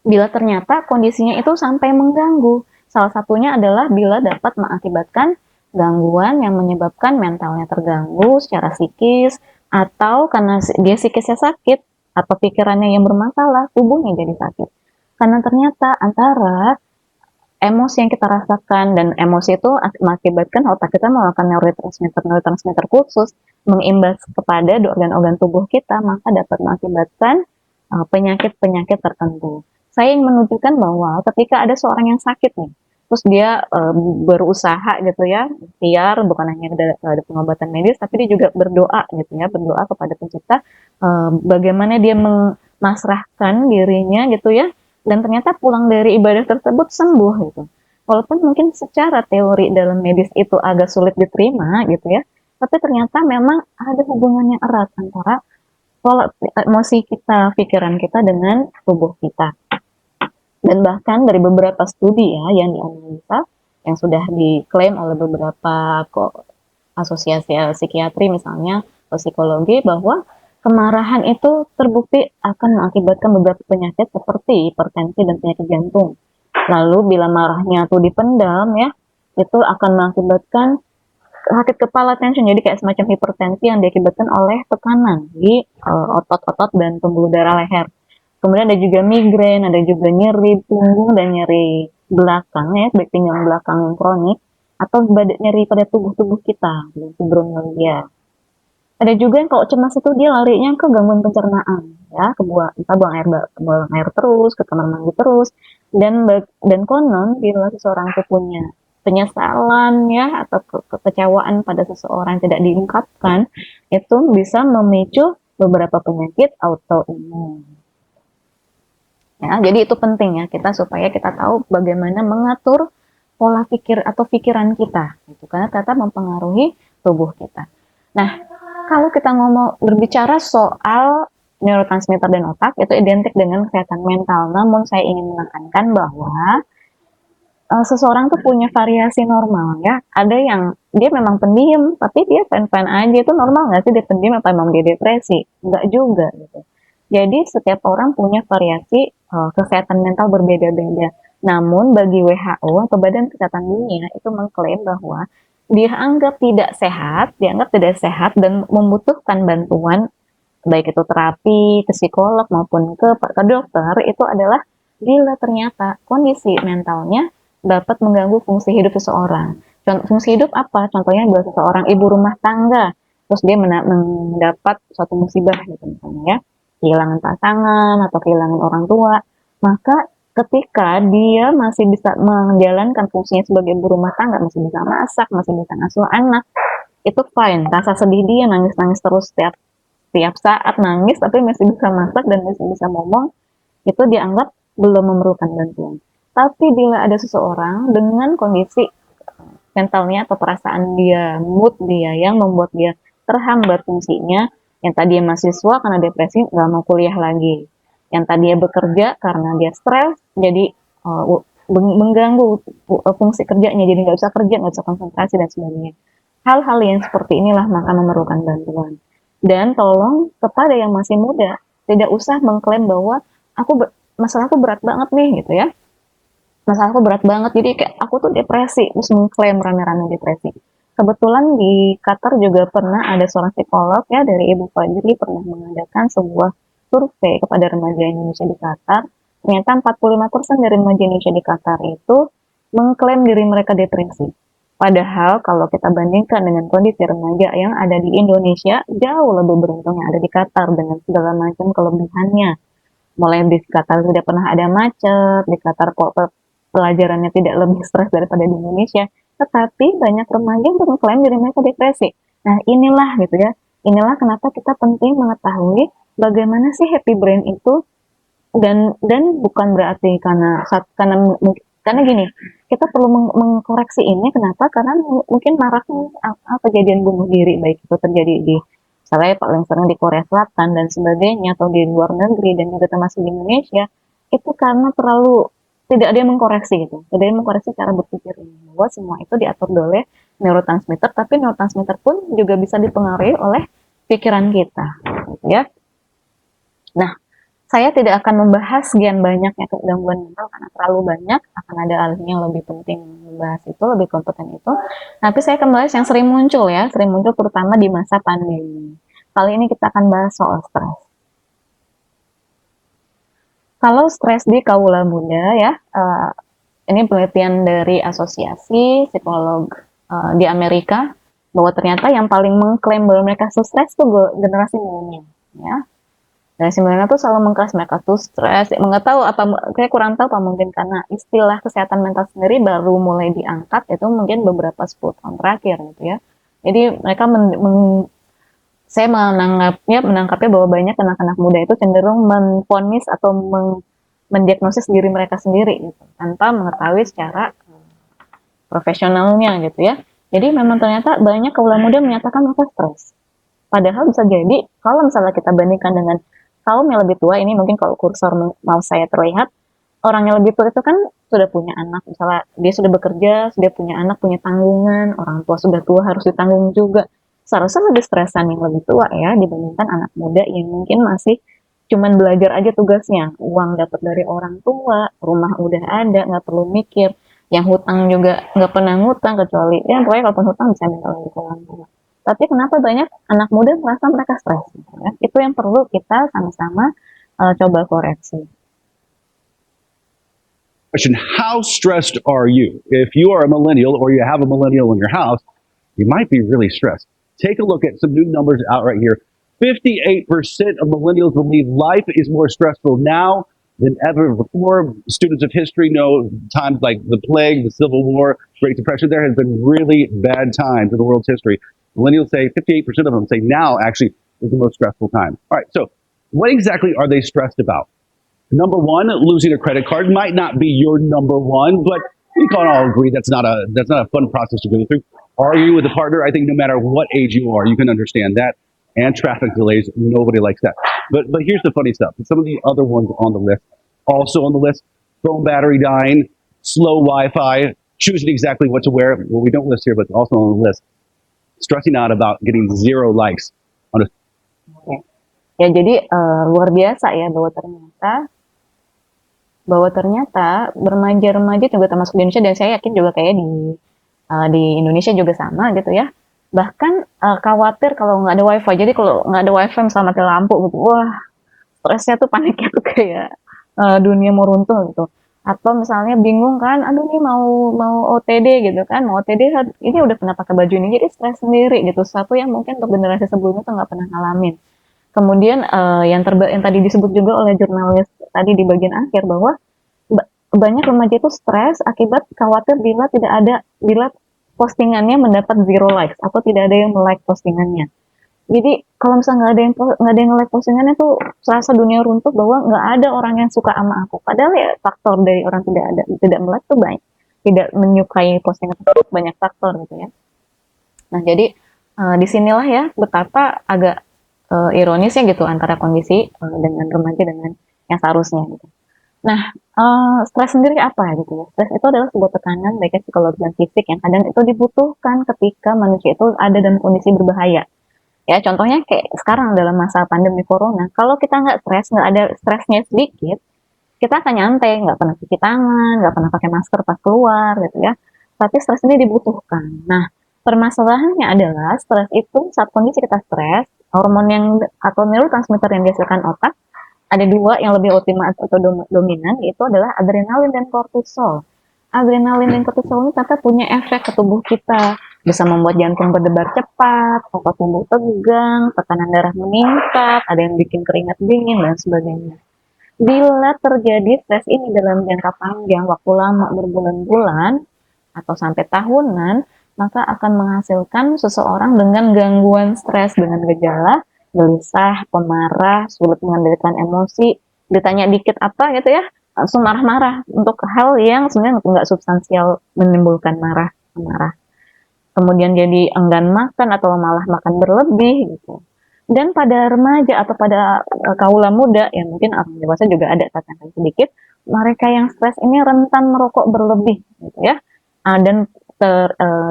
ternyata kondisinya itu sampai mengganggu. Salah satunya adalah bila dapat mengakibatkan gangguan yang menyebabkan mentalnya terganggu secara psikis, atau karena dia psikisnya sakit atau pikirannya yang bermasalah, tubuhnya jadi sakit. Karena ternyata antara emosi yang kita rasakan, dan emosi itu mengakibatkan otak kita melakukan neurotransmitter khusus mengimbas kepada organ-organ tubuh kita, maka dapat mengakibatkan penyakit-penyakit tertentu. Saya ingin menunjukkan bahwa ketika ada seorang yang sakit nih, terus dia berusaha gitu ya, ikhtiar, bukan hanya ada pengobatan medis, tapi dia juga berdoa gitu ya, berdoa kepada pencipta, bagaimana dia memasrahkan dirinya gitu ya, dan ternyata pulang dari ibadah tersebut sembuh gitu. Walaupun mungkin secara teori dalam medis itu agak sulit diterima gitu ya, tapi ternyata memang ada hubungannya erat antara pola emosi kita, pikiran kita dengan tubuh kita. Dan bahkan dari beberapa studi ya yang dianalisa, yang sudah diklaim oleh beberapa asosiasi psikiatri misalnya, atau psikologi, bahwa kemarahan itu terbukti akan mengakibatkan beberapa penyakit seperti hipertensi dan penyakit jantung. Lalu bila marahnya tuh dipendam ya, itu akan mengakibatkan sakit kepala, tension, jadi kayak semacam hipertensi yang diakibatkan oleh tekanan di otot-otot dan pembuluh darah leher. Kemudian ada juga migrain, ada juga nyeri punggung dan nyeri belakang ya, baik pinggang belakang yang kronik, atau nyeri pada tubuh-tubuh kita, fibromialgia. Ada juga yang kalau cemas itu dia larinya ke gangguan pencernaan ya, buang air terus, ke kamar mandi terus, dan konon bila seseorang itu punya penyesalan ya, atau kekecewaan pada seseorang tidak diungkapkan, itu bisa memicu beberapa penyakit autoimun. Ya, jadi itu penting ya kita, supaya kita tahu bagaimana mengatur pola pikir atau pikiran kita gitu, karena ternyata mempengaruhi tubuh kita. Nah, kalau kita berbicara soal neurotransmitter dan otak, itu identik dengan kesehatan mental. Namun saya ingin menekankan bahwa seseorang tuh punya variasi normal ya. Ada yang dia memang pendiam, tapi dia fan-fan aja, itu normal nggak sih dia pendiam apa memang dia depresi? Nggak juga gitu. Jadi setiap orang punya variasi kesehatan mental berbeda-beda. Namun bagi WHO atau Badan Kesehatan Dunia itu mengklaim bahwa dianggap tidak sehat dan membutuhkan bantuan baik itu terapi, ke psikolog maupun ke dokter itu adalah bila ternyata kondisi mentalnya dapat mengganggu fungsi hidup seseorang. Fungsi hidup apa? Contohnya bila seseorang ibu rumah tangga, terus dia mendapat suatu musibah gitu misalnya ya, kehilangan pasangan atau kehilangan orang tua, maka ketika dia masih bisa menjalankan fungsinya sebagai ibu rumah tangga, masih bisa masak, masih bisa ngasuh anak, itu fine. Rasa sedih dia nangis-nangis terus tiap saat nangis tapi masih bisa masak dan masih bisa ngomong, itu dianggap belum memerlukan bantuan. Tapi bila ada seseorang dengan kondisi mentalnya atau perasaan dia, mood dia yang membuat dia terhambat fungsinya, yang tadinya mahasiswa karena depresi nggak mau kuliah lagi, yang tadinya bekerja karena dia stres jadi mengganggu fungsi kerjanya, jadi nggak bisa kerja, nggak bisa konsentrasi dan sebagainya. Hal-hal yang seperti inilah maka memerlukan bantuan. Dan tolong kepada yang masih muda, tidak usah mengklaim bahwa masalahku berat banget nih gitu ya. Masalahku berat banget, jadi kayak aku tuh depresi, terus mengklaim rame-rame depresi. Kebetulan di Qatar juga pernah ada seorang psikolog ya dari Ibu Fajri pernah mengadakan sebuah survei kepada remaja Indonesia di Qatar. Ternyata 45% dari remaja Indonesia di Qatar itu mengklaim diri mereka depresi. Padahal kalau kita bandingkan dengan kondisi remaja yang ada di Indonesia, jauh lebih beruntung yang ada di Qatar dengan segala macam kelebihannya. Mulai di Qatar tidak pernah ada macet, di Qatar pelajarannya tidak lebih stres daripada di Indonesia, tetapi banyak remaja yang mengklaim diri mereka depresi. Nah inilah gitu ya, inilah kenapa kita penting mengetahui bagaimana sih happy brain itu, dan bukan berarti karena gini, kita perlu mengkoreksi ini. Kenapa? Karena mungkin maraknya kejadian bunuh diri, baik itu terjadi di misalnya paling sering di Korea Selatan dan sebagainya, atau di luar negeri dan juga termasuk di Indonesia, itu karena terlalu tidak ada yang mengkoreksi gitu, tidak ada yang mengkoreksi cara berpikir ini, bahwa semua itu diatur oleh neurotransmitter, tapi neurotransmitter pun juga bisa dipengaruhi oleh pikiran kita, gitu ya. Nah, saya tidak akan membahas sekian banyaknya gangguan mental karena terlalu banyak, akan ada ahlinya yang lebih penting membahas itu, lebih kompeten itu. Tapi saya akan bahas yang sering muncul terutama di masa pandemi. Kali ini kita akan bahas soal stres. Kalau stres di kaula muda ya, ini penelitian dari Asosiasi Psikolog di Amerika, bahwa ternyata yang paling mengklaim bahwa mereka stres itu generasi milenial ya. Generasi milenial tuh selalu mengklaim mereka tuh stres. Nggak tahu apa, kayak kurang tahu apa, mungkin karena istilah kesehatan mental sendiri baru mulai diangkat itu mungkin beberapa 10 tahun terakhir gitu ya. Jadi mereka saya menangkapnya bahwa banyak anak-anak muda itu cenderung menvonis atau mendiagnosis diri mereka sendiri gitu, tanpa mengetahui secara profesionalnya gitu ya. Jadi memang ternyata banyak kaula muda menyatakan mereka stres. Padahal bisa jadi kalau misalnya kita bandingkan dengan kaum yang lebih tua, ini mungkin kalau kursor mau saya terlihat, orang yang lebih tua itu kan sudah punya anak, misalnya dia sudah bekerja, sudah punya anak, punya tanggungan, orang tua sudah tua harus ditanggung juga. Seharusnya lebih stresan yang lebih tua ya dibandingkan anak muda yang mungkin masih cuman belajar aja tugasnya, uang dapat dari orang tua, rumah udah ada, nggak perlu mikir, yang hutang juga nggak pernah ngutang, kecuali ya pokoknya kalau hutang bisa minta lagi ke orang tua. Tapi kenapa banyak anak muda merasa mereka stres? Ya? Itu yang perlu kita sama-sama coba koreksi. Question: how stressed are you? If you are a millennial or you have a millennial in your house, you might be really stressed. Take a look at some new numbers out right here. 58% of millennials believe life is more stressful now than ever before. Students of history know times like the plague, the Civil War, Great Depression. There has been really bad times in the world's history. Millennials say 58% of them say now actually is the most stressful time. All right, so what exactly are they stressed about? Number one, losing a credit card might not be your number one, but we can all agree that's not a fun process to go through. arguing with a partner, I think no matter what age you are, you can understand that. And traffic delays, nobody likes that. But here's the funny stuff. Some of the other ones on the list, also on the list, phone battery dying, slow Wi-Fi, choosing exactly what to wear. Well, we don't list here, but it's also on the list. Stressing out about getting 0 likes on a Ya jadi luar biasa ya bahwa ternyata remaja-remaja juga termasuk di Indonesia dan saya yakin juga kayak di Indonesia juga sama gitu ya. Bahkan khawatir kalau nggak ada wifi. Jadi kalau nggak ada wifi misalnya mati lampu gitu, wah stresnya tuh paniknya tuh kayak dunia mau runtuh gitu. Atau misalnya bingung kan, aduh nih mau OTD gitu kan, mau OTD ini udah pernah pakai baju ini, jadi stres sendiri gitu. Sesuatu yang mungkin untuk generasi sebelumnya tuh nggak pernah ngalamin. Kemudian yang tadi disebut juga oleh jurnalis tadi di bagian akhir bahwa banyak remaja itu stres akibat khawatir bila postingannya mendapat 0 likes atau tidak ada yang like postingannya. Jadi kalau misalnya nggak ada yang like postingannya tuh serasa dunia runtuh bahwa nggak ada orang yang suka sama aku. Padahal ya faktor dari orang tidak melike tuh banyak, tidak menyukai postingan tersebut banyak faktor gitu ya. Nah jadi disinilah ya betapa agak ironisnya gitu antara kondisi dengan remaja dengan yang seharusnya gitu. Nah, stres sendiri apa gitu ya? Stres itu adalah sebuah tekanan baik psikologis dan fisik yang kadang itu dibutuhkan ketika manusia itu ada dalam kondisi berbahaya. Ya, contohnya kayak sekarang dalam masa pandemi corona, kalau kita nggak stres, nggak ada stresnya sedikit, kita akan nyantai, nggak pernah cuci tangan, nggak pernah pakai masker pas keluar gitu ya. Tapi stres ini dibutuhkan. Nah, permasalahannya adalah stres itu saat kondisi kita stres, hormon yang atau neurotransmitter yang dihasilkan otak ada 2 yang lebih optimal atau dominan, yaitu adalah adrenalin dan kortisol. Adrenalin dan kortisol ini ternyata punya efek ke tubuh kita, bisa membuat jantung berdebar cepat, otot tubuh tegang, tekanan darah meningkat, ada yang bikin keringat dingin dan sebagainya. Bila terjadi stres ini dalam jangka panjang, waktu lama berbulan-bulan atau sampai tahunan, maka akan menghasilkan seseorang dengan gangguan stres dengan gejala gelisah, pemarah, sulit mengendalikan emosi, ditanya dikit apa gitu ya, langsung marah-marah untuk hal yang sebenarnya nggak substansial menimbulkan marah. Kemudian jadi enggan makan atau malah makan berlebih gitu. Dan pada remaja atau pada kaula muda, ya mungkin orang dewasa juga ada tapi sedikit, mereka yang stres ini rentan merokok berlebih gitu ya.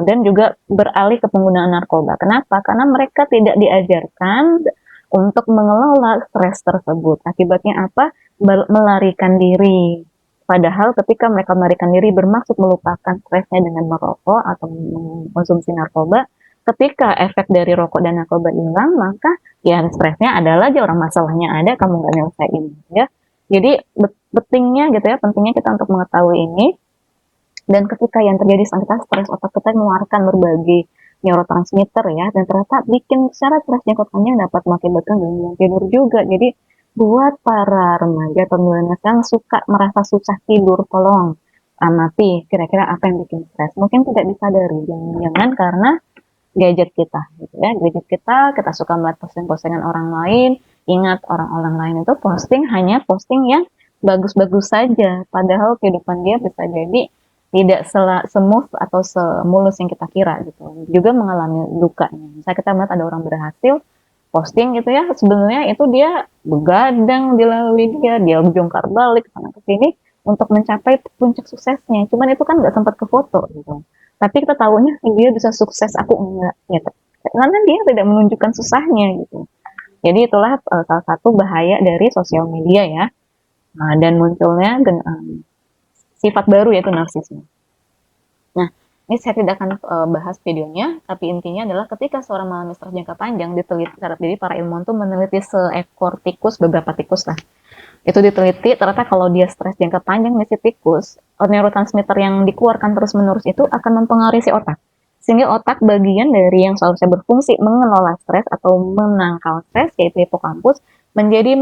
Dan juga beralih ke penggunaan narkoba. Kenapa? Karena mereka tidak diajarkan untuk mengelola stres tersebut. Akibatnya apa? Melarikan diri. Padahal ketika mereka melarikan diri bermaksud melupakan stresnya dengan merokok atau mengkonsumsi narkoba, ketika efek dari rokok dan narkoba hilang, maka ya stresnya ada lagi, orang masalahnya ada, kamu nggak nyelesain ya. Jadi pentingnya gitu ya, pentingnya kita untuk mengetahui ini. Dan ketika yang terjadi saat kita stres, otak kita mengeluarkan berbagai neurotransmitter ya, dan ternyata bikin secara stres jangka panjang dapat mengakibatkan gangguan tidur juga. Jadi buat para remaja atau milenial yang suka merasa susah tidur, tolong amati kira-kira apa yang bikin stres. Mungkin tidak disadari, jangan karena gadget kita gitu ya. Gadget kita suka melihat posting-postingan orang lain. Ingat, orang-orang lain itu hanya posting yang bagus-bagus saja, padahal kehidupan dia bisa jadi tidak semooth atau semulus yang kita kira gitu. Juga mengalami dukanya. Misalnya kita melihat ada orang berhasil posting gitu ya, sebenarnya itu dia begadang dilalui dia jongkar balik sana ke sini untuk mencapai puncak suksesnya. Cuman itu kan nggak sempat ke foto gitu. Tapi kita tahunya dia bisa sukses, aku enggak gitu. Karena dia tidak menunjukkan susahnya gitu. Jadi itulah salah satu bahaya dari sosial media ya. Nah, dan munculnya sifat baru yaitu narsisme. Nah, ini saya tidak akan bahas videonya, tapi intinya adalah ketika seorang mengalami stres jangka panjang, jadi para ilmuwan tuh meneliti seekor tikus, beberapa tikus lah. Itu diteliti, ternyata kalau dia stres jangka panjang nih si tikus, neurotransmitter yang dikeluarkan terus-menerus itu akan mempengaruhi si otak. Sehingga otak bagian dari yang seharusnya berfungsi mengelola stres atau menangkal stres, yaitu hipokampus, menjadi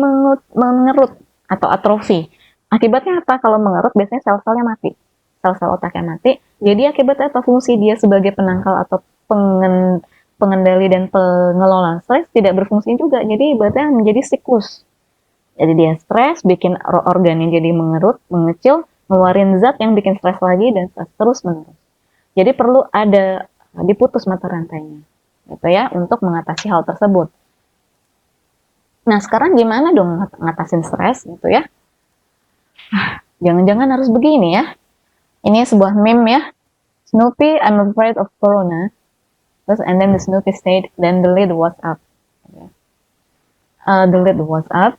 mengerut atau atrofi. Akibatnya apa? Kalau mengerut biasanya sel-selnya mati, sel-sel otaknya mati. Jadi akibatnya apa? Fungsi dia sebagai penangkal atau pengendali dan pengelola stres tidak berfungsi juga. Jadi ibaratnya menjadi siklus. Jadi dia stres, bikin organnya jadi mengerut, mengecil, ngeluarin zat yang bikin stres lagi dan stres terus menerus. Jadi perlu ada diputus mata rantainya, gitu ya, untuk mengatasi hal tersebut. Nah, sekarang gimana dong ngatasin stres gitu ya? Jangan-jangan harus begini ya. Ini sebuah meme ya. Snoopy, I'm afraid of corona. Terus and then the Snoopy said, then delete WhatsApp. Delete WhatsApp,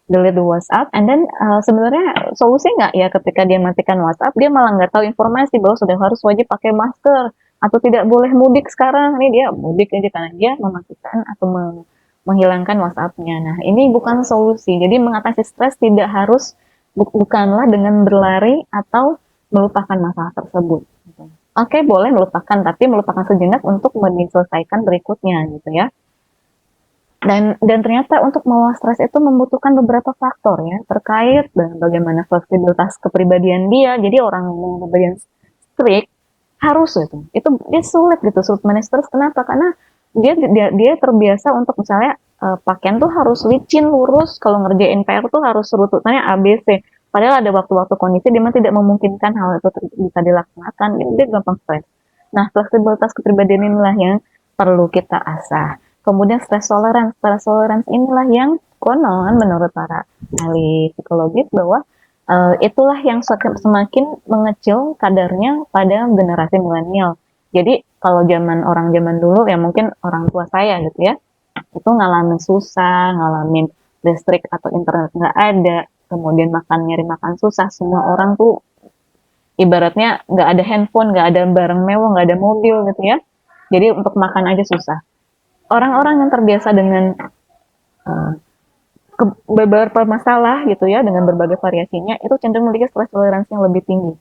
delete WhatsApp, and then sebenarnya solusi nggak ya ketika dia matikan WhatsApp, dia malah nggak tahu informasi bahwa sudah harus wajib pakai masker atau tidak boleh mudik sekarang. Ini dia mudik aja karena dia mematikan atau menghilangkan WhatsApp-nya. Nah, ini bukan solusi. Jadi mengatasi stres tidak harus bukanlah dengan berlari atau melupakan masalah tersebut. Oke, boleh melupakan, tapi melupakan sejenak untuk menyelesaikan berikutnya gitu ya. Dan ternyata untuk mengelola stres itu membutuhkan beberapa faktor ya, terkait dengan bagaimana fleksibilitas kepribadian dia. Jadi orang yang kepribadian strict harus itu dia sulit gitu, sulit manage stres. Kenapa? Karena dia terbiasa untuk misalnya pakaian tuh harus licin, lurus, kalau ngerjain PR tuh harus urutannya ABC. Padahal ada waktu-waktu kondisi di mana tidak memungkinkan hal itu bisa dilaksanakan, jadi dia gampang stres. Nah, fleksibilitas kepribadian inilah yang perlu kita asah. Kemudian stress tolerance inilah yang konon menurut para ahli psikologis bahwa itulah yang semakin mengecil kadarnya pada generasi milenial. Jadi kalau orang zaman dulu ya mungkin orang tua saya gitu ya, itu ngalamin susah, ngalamin listrik atau internet nggak ada, kemudian nyari makan susah, semua orang tuh ibaratnya nggak ada handphone, nggak ada barang mewah, nggak ada mobil gitu ya. Jadi untuk makan aja susah. Orang-orang yang terbiasa dengan uh, beberapa masalah gitu ya, dengan berbagai variasinya, itu cenderung memiliki stress tolerance yang lebih tinggi,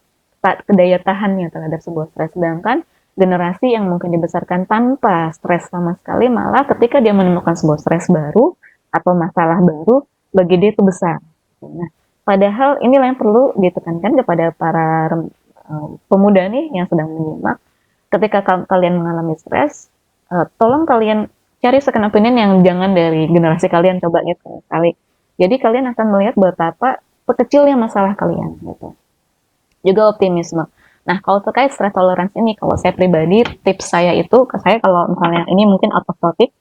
daya tahannya terhadap sebuah stres. Sedangkan generasi yang mungkin dibesarkan tanpa stres sama sekali, malah ketika dia menemukan sebuah stres baru atau masalah baru, bagi dia itu besar. Nah, padahal inilah yang perlu ditekankan kepada para pemuda nih yang sedang menyimak. Ketika kalian mengalami stres, tolong kalian cari second opinion yang jangan dari generasi kalian, coba gitu sekali. Jadi kalian akan melihat betapa kecilnya masalah kalian gitu. Juga optimisme. Nah, kalau terkait stress tolerance ini, kalau saya pribadi, tips saya itu, saya kalau misalnya ini mungkin out of topic,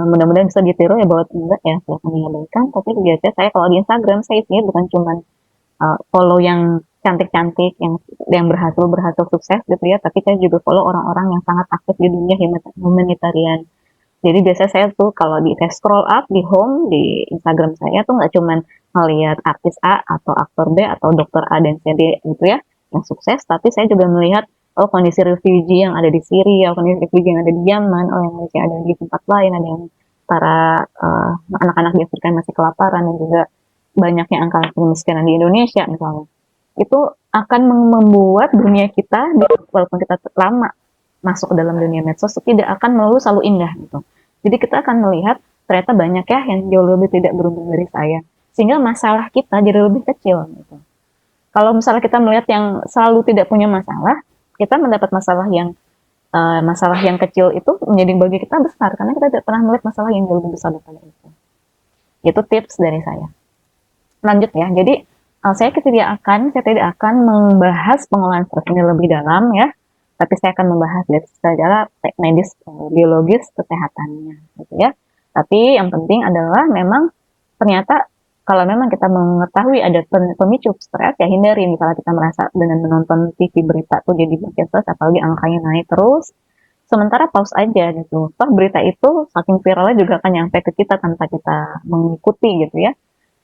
mudah-mudahan bisa ditiru ya, bahwa enggak ya, silahkan diabaikan, tapi biasanya saya kalau di Instagram, saya isinya bukan cuma follow yang cantik-cantik, yang berhasil sukses gitu ya, tapi saya juga follow orang-orang yang sangat aktif di dunia humanitarian. Jadi biasanya saya tuh kalau saya scroll up di home di Instagram saya tuh nggak cuman melihat artis A atau aktor B atau dokter A dan C D gitu ya yang sukses, tapi saya juga melihat kondisi refugee yang ada di Syria, kondisi refugee yang ada di Yaman, yang masih ada di tempat lain, ada yang para anak-anak di Afrika yang masih kelaparan, dan juga banyaknya angka kemiskinan di Indonesia misalnya. Itu akan membuat dunia kita, walaupun kita lama masuk ke dalam dunia medsos, tidak akan melulu selalu indah gitu. Jadi kita akan melihat ternyata banyak ya yang jauh lebih tidak beruntung dari saya, sehingga masalah kita jadi lebih kecil gitu. Kalau misalnya kita melihat yang selalu tidak punya masalah, kita mendapat masalah yang kecil itu menjadi bagi kita besar karena kita tidak pernah melihat masalah yang jauh lebih besar daripada itu. Itu tips dari saya. Lanjut ya. Jadi saya tidak akan membahas pengolahan stres ini lebih dalam ya, tapi saya akan membahas dari secara medis, biologis, kesehatannya gitu ya. Tapi yang penting adalah memang ternyata kalau memang kita mengetahui ada pemicu stres, ya hindari. Misalnya kita merasa dengan menonton TV berita tuh jadi makin stres, apalagi angkanya naik terus, sementara pause aja gitu. Toh berita itu saking viralnya juga akan nyampe ke kita tanpa kita mengikuti gitu ya.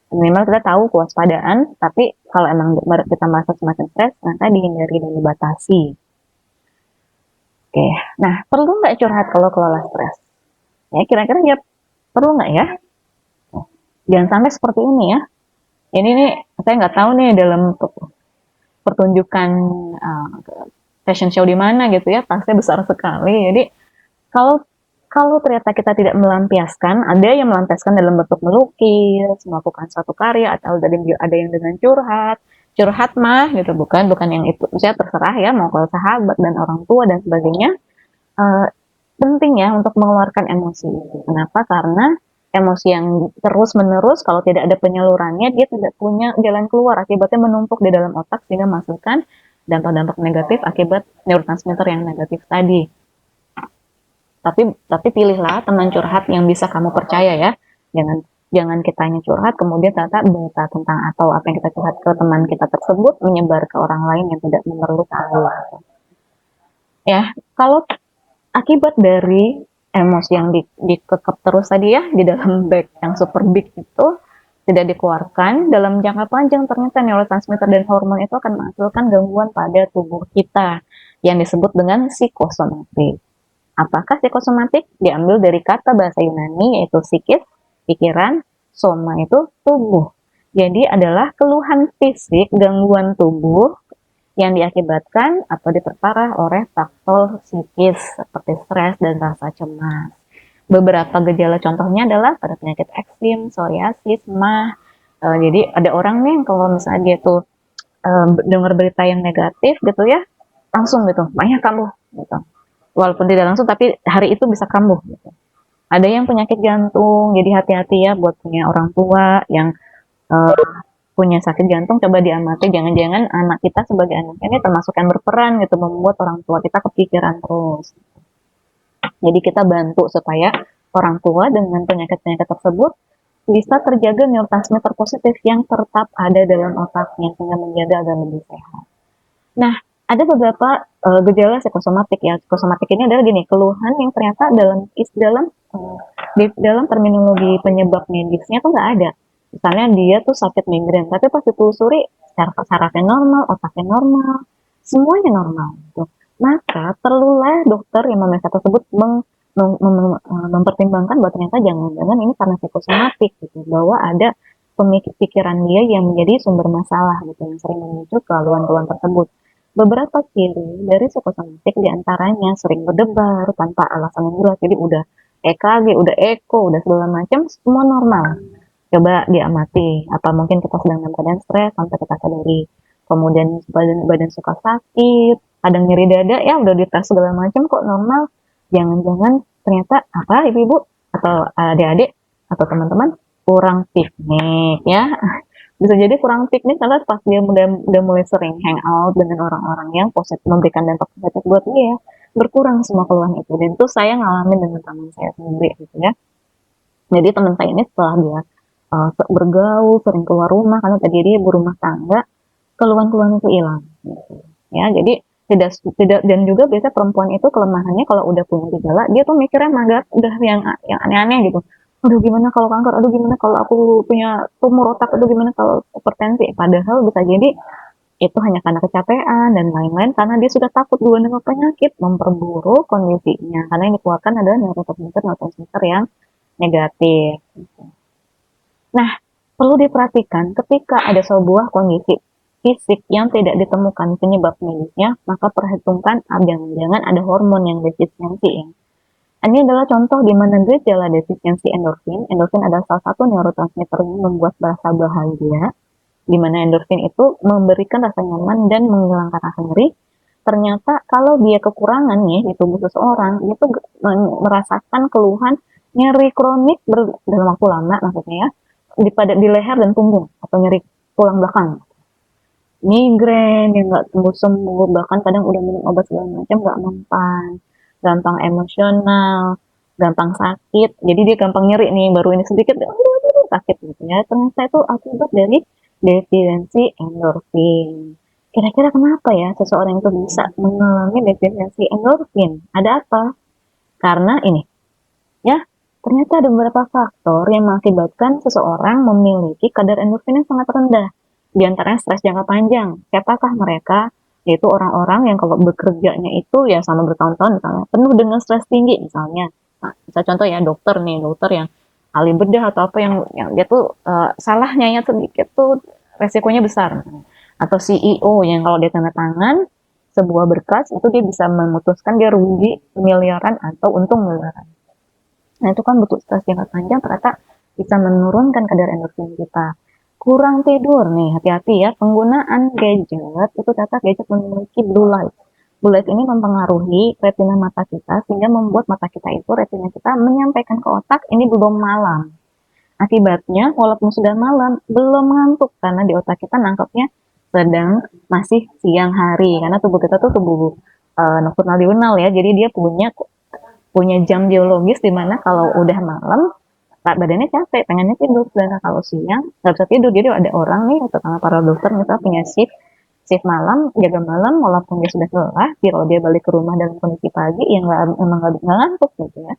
Minimal kita tahu kewaspadaan, tapi kalau emang kita merasa semakin stres, maka dihindari dan dibatasi. Oke, nah perlu nggak curhat kalau kelola stres? Ya kira-kira ya perlu nggak ya? Jangan sampai seperti ini ya. Ini nih saya nggak tahu nih dalam pertunjukan fashion show di mana gitu ya, tasnya besar sekali. Jadi kalau ternyata kita tidak melampiaskan, ada yang melampiaskan dalam bentuk melukis, melakukan suatu karya, atau ada yang dengan curhat mah gitu, bukan yang itu, saya terserah ya, mau ke sahabat dan orang tua dan sebagainya. Penting ya untuk mengeluarkan emosi itu. Kenapa? Karena emosi yang terus menerus kalau tidak ada penyalurannya, dia tidak punya jalan keluar, akibatnya menumpuk di dalam otak sehingga menghasilkan dampak-dampak negatif akibat neurotransmitter yang negatif tadi. Tapi pilihlah teman curhat yang bisa kamu percaya ya. Jangan jangan kitanya curhat kemudian ternyata berita tentang atau apa yang kita curhat ke teman kita tersebut menyebar ke orang lain yang tidak perlu tahu. Ya, kalau akibat dari emosi yang dikekep terus tadi ya di dalam bag yang super big itu tidak dikeluarkan dalam jangka panjang, ternyata neurotransmitter dan hormon itu akan menghasilkan gangguan pada tubuh kita yang disebut dengan psikosomatik. Apakah psikosomatik? Diambil dari kata bahasa Yunani yaitu psikis, pikiran, soma itu tubuh. Jadi adalah keluhan fisik, gangguan tubuh yang diakibatkan atau diperparah oleh faktor psikis seperti stres dan rasa cemas. Beberapa gejala contohnya adalah pada penyakit eksim, psoriasis, mah. Jadi ada orang nih kalau misalnya dia tuh dengar berita yang negatif gitu ya, langsung gitu, banyak kambuh gitu. Walaupun tidak langsung tapi hari itu bisa kambuh gitu. Ada yang penyakit jantung, jadi hati-hati ya buat punya orang tua yang uh, punya sakit jantung, coba diamati jangan-jangan anak kita sebagai anak ini termasuk yang berperan gitu membuat orang tua kita kepikiran terus. Jadi kita bantu supaya orang tua dengan penyakit-penyakit tersebut bisa terjaga neurotransmitter positif yang tetap ada dalam otaknya sehingga menjaga agar lebih sehat. Nah, ada beberapa gejala psikosomatik ya. Psikosomatik ini adalah gini, keluhan yang ternyata di dalam terminologi penyebab medisnya tuh nggak ada. Misalnya dia tuh sakit migrain, tapi pas ditelusuri sarafnya normal, otaknya normal, semuanya normal. Gitu. Maka perlulah dokter yang memeriksa tersebut mempertimbangkan bahwa ternyata jangan-jangan ini karena psikosomatik gitu, bahwa ada pemikiran dia yang menjadi sumber masalah gitu yang sering memicu keluhan-keluhan tersebut. Beberapa ciri dari psikosomatik diantaranya sering berdebar tanpa alasan yang jelas, jadi udah EKG, udah eko, udah segala macam semua normal. Coba diamati, apa mungkin kita sedang dalam keadaan stres sampai kita sadari. Kemudian badan suka sakit, ada nyeri dada ya udah dites segala macam kok normal. Jangan-jangan ternyata apa ibu-ibu atau adik-adik atau teman-teman kurang piknik ya. Bisa jadi kurang piknik karena pas dia udah mulai sering hangout dengan orang-orang yang positif memberikan dampak positif buat dia, berkurang semua keluhan itu. Dan itu saya ngalamin dengan teman saya sendiri gitu ya. Jadi teman saya ini setelah dia bergaul, sering keluar rumah karena tadi dia ibu rumah tangga, keluhan-keluhan itu hilang. Gitu. Ya, jadi tidak dan juga biasa perempuan itu kelemahannya kalau udah punya gejala dia tuh mikirnya magat udah yang aneh-aneh gitu. Aduh gimana kalau kanker, aduh gimana kalau aku punya tumor otak, aduh gimana kalau hipertensi. Padahal bisa jadi itu hanya karena kecapean dan lain-lain karena dia sudah takut duluan dengan penyakit memperburuk kondisinya karena yang dikeluarkan adalah neurotransmitter yang negatif. Nah, perlu diperhatikan ketika ada sebuah kondisi fisik yang tidak ditemukan penyebab medisnya, maka perhitungkan jangan-jangan ada hormon yang defisiensi ya. Ini adalah contoh di mana gejala defisiensi endorfin. Endorfin adalah salah satu neurotransmitter yang membuat rasa bahagia, di mana endorfin itu memberikan rasa nyaman dan menghilangkan rasa nyeri. Ternyata kalau dia kekurangan nih di tubuh seseorang, dia tuh merasakan keluhan nyeri kronik dalam waktu lama maksudnya ya, di leher dan punggung atau nyeri tulang belakang, migrain yang nggak sembuh-sembuh, bahkan kadang udah minum obat segala macam nggak mempan, gampang emosional, gampang sakit, jadi dia gampang nyeri nih, baru ini sedikit, aduh, sakit gitu ya, ternyata itu akibat dari defisiensi endorfin. Kira-kira kenapa ya seseorang itu bisa mengalami defisiensi endorfin? Ada apa? Karena ini, ya, ternyata ada beberapa faktor yang mengakibatkan seseorang memiliki kadar endorfin yang sangat rendah. Di antaranya stres jangka panjang. Siapakah mereka? Yaitu orang-orang yang kalau bekerjanya itu ya sama bertahun-tahun misalnya penuh dengan stres tinggi misalnya. Nah, bisa contoh ya dokter nih, dokter yang ahli bedah atau apa yang dia tuh salahnya ya sedikit tuh resikonya besar. Atau CEO yang kalau dia tanda tangan sebuah berkas itu dia bisa memutuskan dia rugi miliaran atau untung miliaran. Nah itu kan butuh stres jangka panjang ternyata bisa menurunkan kadar endorfin kita. Kurang tidur nih, hati-hati ya, penggunaan gadget, itu ternyata gadget memiliki blue light. Blue light ini mempengaruhi retina mata kita, sehingga membuat mata kita itu, retina kita menyampaikan ke otak, ini belum malam. Akibatnya, walaupun sudah malam, belum ngantuk, karena di otak kita nangkepnya sedang masih siang hari, karena tubuh kita tuh tubuh nokturnal diurnal ya, jadi dia punya punya jam biologis di mana kalau udah malam badannya capek, pengennya tidur, sedangkan kalau siang nggak bisa tidur. Jadi ada orang nih, terutama para dokter misalnya punya shift shift malam, jaga malam, walaupun dia sudah lelah, kalau dia balik ke rumah dalam kondisi pagi, yang emang nggak ngantuk gitu ya.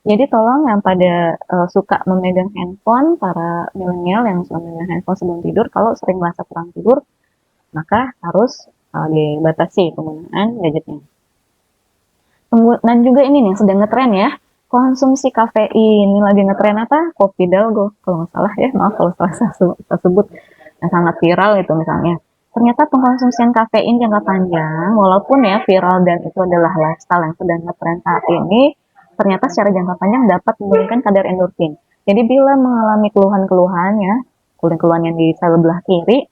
Jadi tolong yang pada suka memegang handphone, para milenial yang suka memegang handphone sebelum tidur, kalau sering merasa kurang tidur, maka harus dibatasi penggunaan gadgetnya. Dan juga ini nih sedang ngetren ya, konsumsi kafein. Ini lagi ngetren apa? Kopi Dalgo kalau nggak salah ya, maaf kalau salah saya sebut. Yang sangat viral itu misalnya. Ternyata pengkonsumsian kafein jangka panjang, walaupun ya viral dan itu adalah lifestyle yang sedang ngetren saat ini, ternyata secara jangka panjang dapat menurunkan kadar endorfin. Jadi bila mengalami keluhan-keluhan ya, keluhan-keluhan yang di sebelah kiri,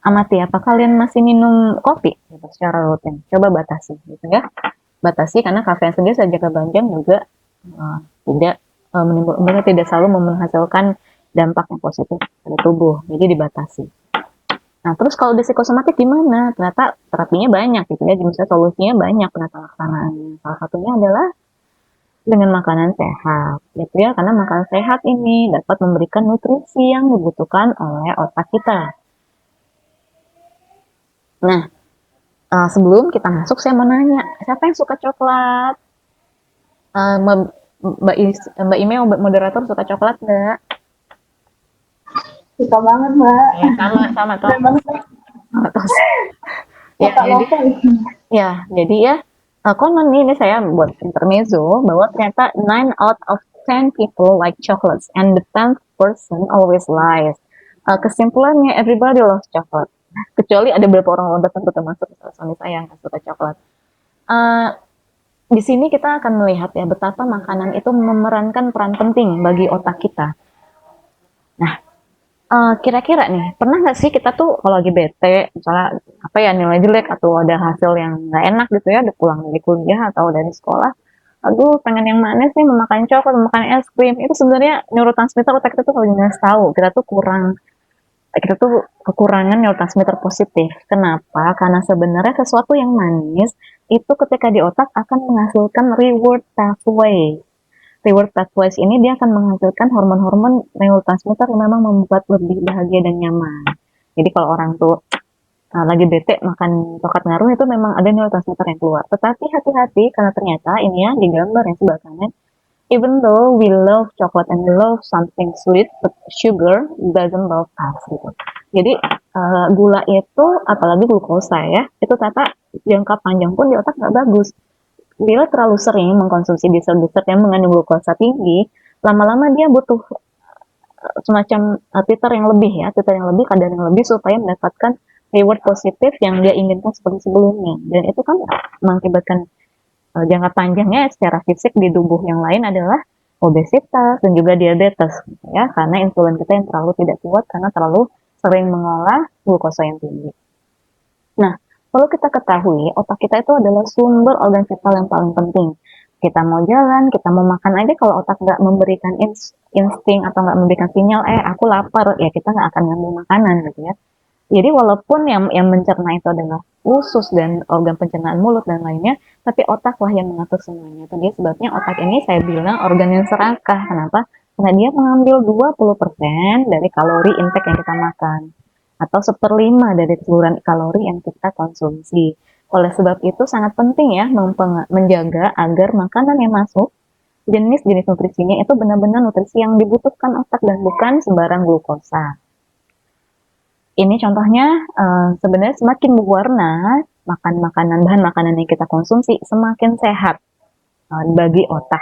amati apa kalian masih minum kopi gitu, secara rutin. Coba batasi gitu ya. Batasi karena kafein sendiri secara jangka panjang juga tidak menimbulkan, tidak selalu menghasilkan dampak yang positif pada tubuh. Jadi dibatasi. Nah, terus kalau di psikosomatik gimana? Ternyata terapinya banyak gitu ya, misalnya solusinya banyak penata laksanaannya. Salah satunya adalah dengan makanan sehat, gitu ya, karena makanan sehat ini dapat memberikan nutrisi yang dibutuhkan oleh otak kita. Nah, sebelum kita masuk, saya mau nanya, siapa yang suka coklat? Mbak Ime, moderator, suka coklat nggak? Suka banget, Mbak. Ya, sama toh. Keren banget. Ya, jadi ya, konon nih, ini saya buat intermezzo, bahwa ternyata 9 out of 10 people like chocolates and the 10th person always lies. Kesimpulannya, everybody loves chocolate. Kecuali ada beberapa orang tertentu, termasuk suami saya yang suka coklat. Di sini kita akan melihat ya betapa makanan itu memerankan peran penting bagi otak kita. Nah, kira-kira nih, pernah nggak sih kita tuh kalau lagi bete, misalnya apa ya, nilai jelek atau ada hasil yang nggak enak gitu ya, udah pulang dari kuliah atau dari sekolah, aduh pengen yang manis nih, memakan coklat, memakan es krim, itu sebenarnya neurotransmitter otak kita tuh kalau nggak tahu, kita tuh kekurangan neurotransmitter positif. Kenapa? Karena sebenarnya sesuatu yang manis itu ketika di otak akan menghasilkan reward pathway. Reward pathways ini dia akan menghasilkan hormon-hormon neurotransmitter yang memang membuat lebih bahagia dan nyaman. Jadi kalau orang tuh lagi bete makan coklat ngaruh, itu memang ada neurotransmitter yang keluar. Tetapi hati-hati karena ternyata ini ya di gambar yang sebelah kanan, even though we love chocolate and we love something sweet, but sugar doesn't love us gitu. Jadi gula itu, apalagi glukosa ya, itu ternyata jangka panjang pun di otak nggak bagus. Bila terlalu sering mengkonsumsi dessert-dessert yang mengandung glukosa tinggi, lama-lama dia butuh semacam titer yang lebih ya, kadar yang lebih supaya mendapatkan reward positif yang dia inginkan seperti sebelumnya. Dan itu kan mengakibatkan jangka panjangnya secara fisik di tubuh yang lain adalah obesitas dan juga diabetes gitu ya, karena insulin kita yang terlalu tidak kuat karena terlalu sering mengolah glukosa yang tinggi. Nah, perlu kita ketahui otak kita itu adalah sumber organ vital yang paling penting. Kita mau jalan, kita mau makan aja, kalau otak nggak memberikan insting atau nggak memberikan sinyal, aku lapar, ya kita nggak akan ngambil makanan gitu ya. Jadi walaupun yang mencerna itu adalah usus dan organ pencernaan mulut dan lainnya, tapi otaklah yang mengatur semuanya. Jadi sebabnya otak ini saya bilang organ yang serakah. Kenapa? Karena dia mengambil 20% dari kalori intake yang kita makan, atau 1/5 dari keseluruhan kalori yang kita konsumsi. Oleh sebab itu sangat penting ya menjaga agar makanan yang masuk, jenis-jenis nutrisinya itu benar-benar nutrisi yang dibutuhkan otak dan bukan sembarang glukosa. Ini contohnya, sebenarnya semakin berwarna bahan makanan yang kita konsumsi, semakin sehat bagi otak.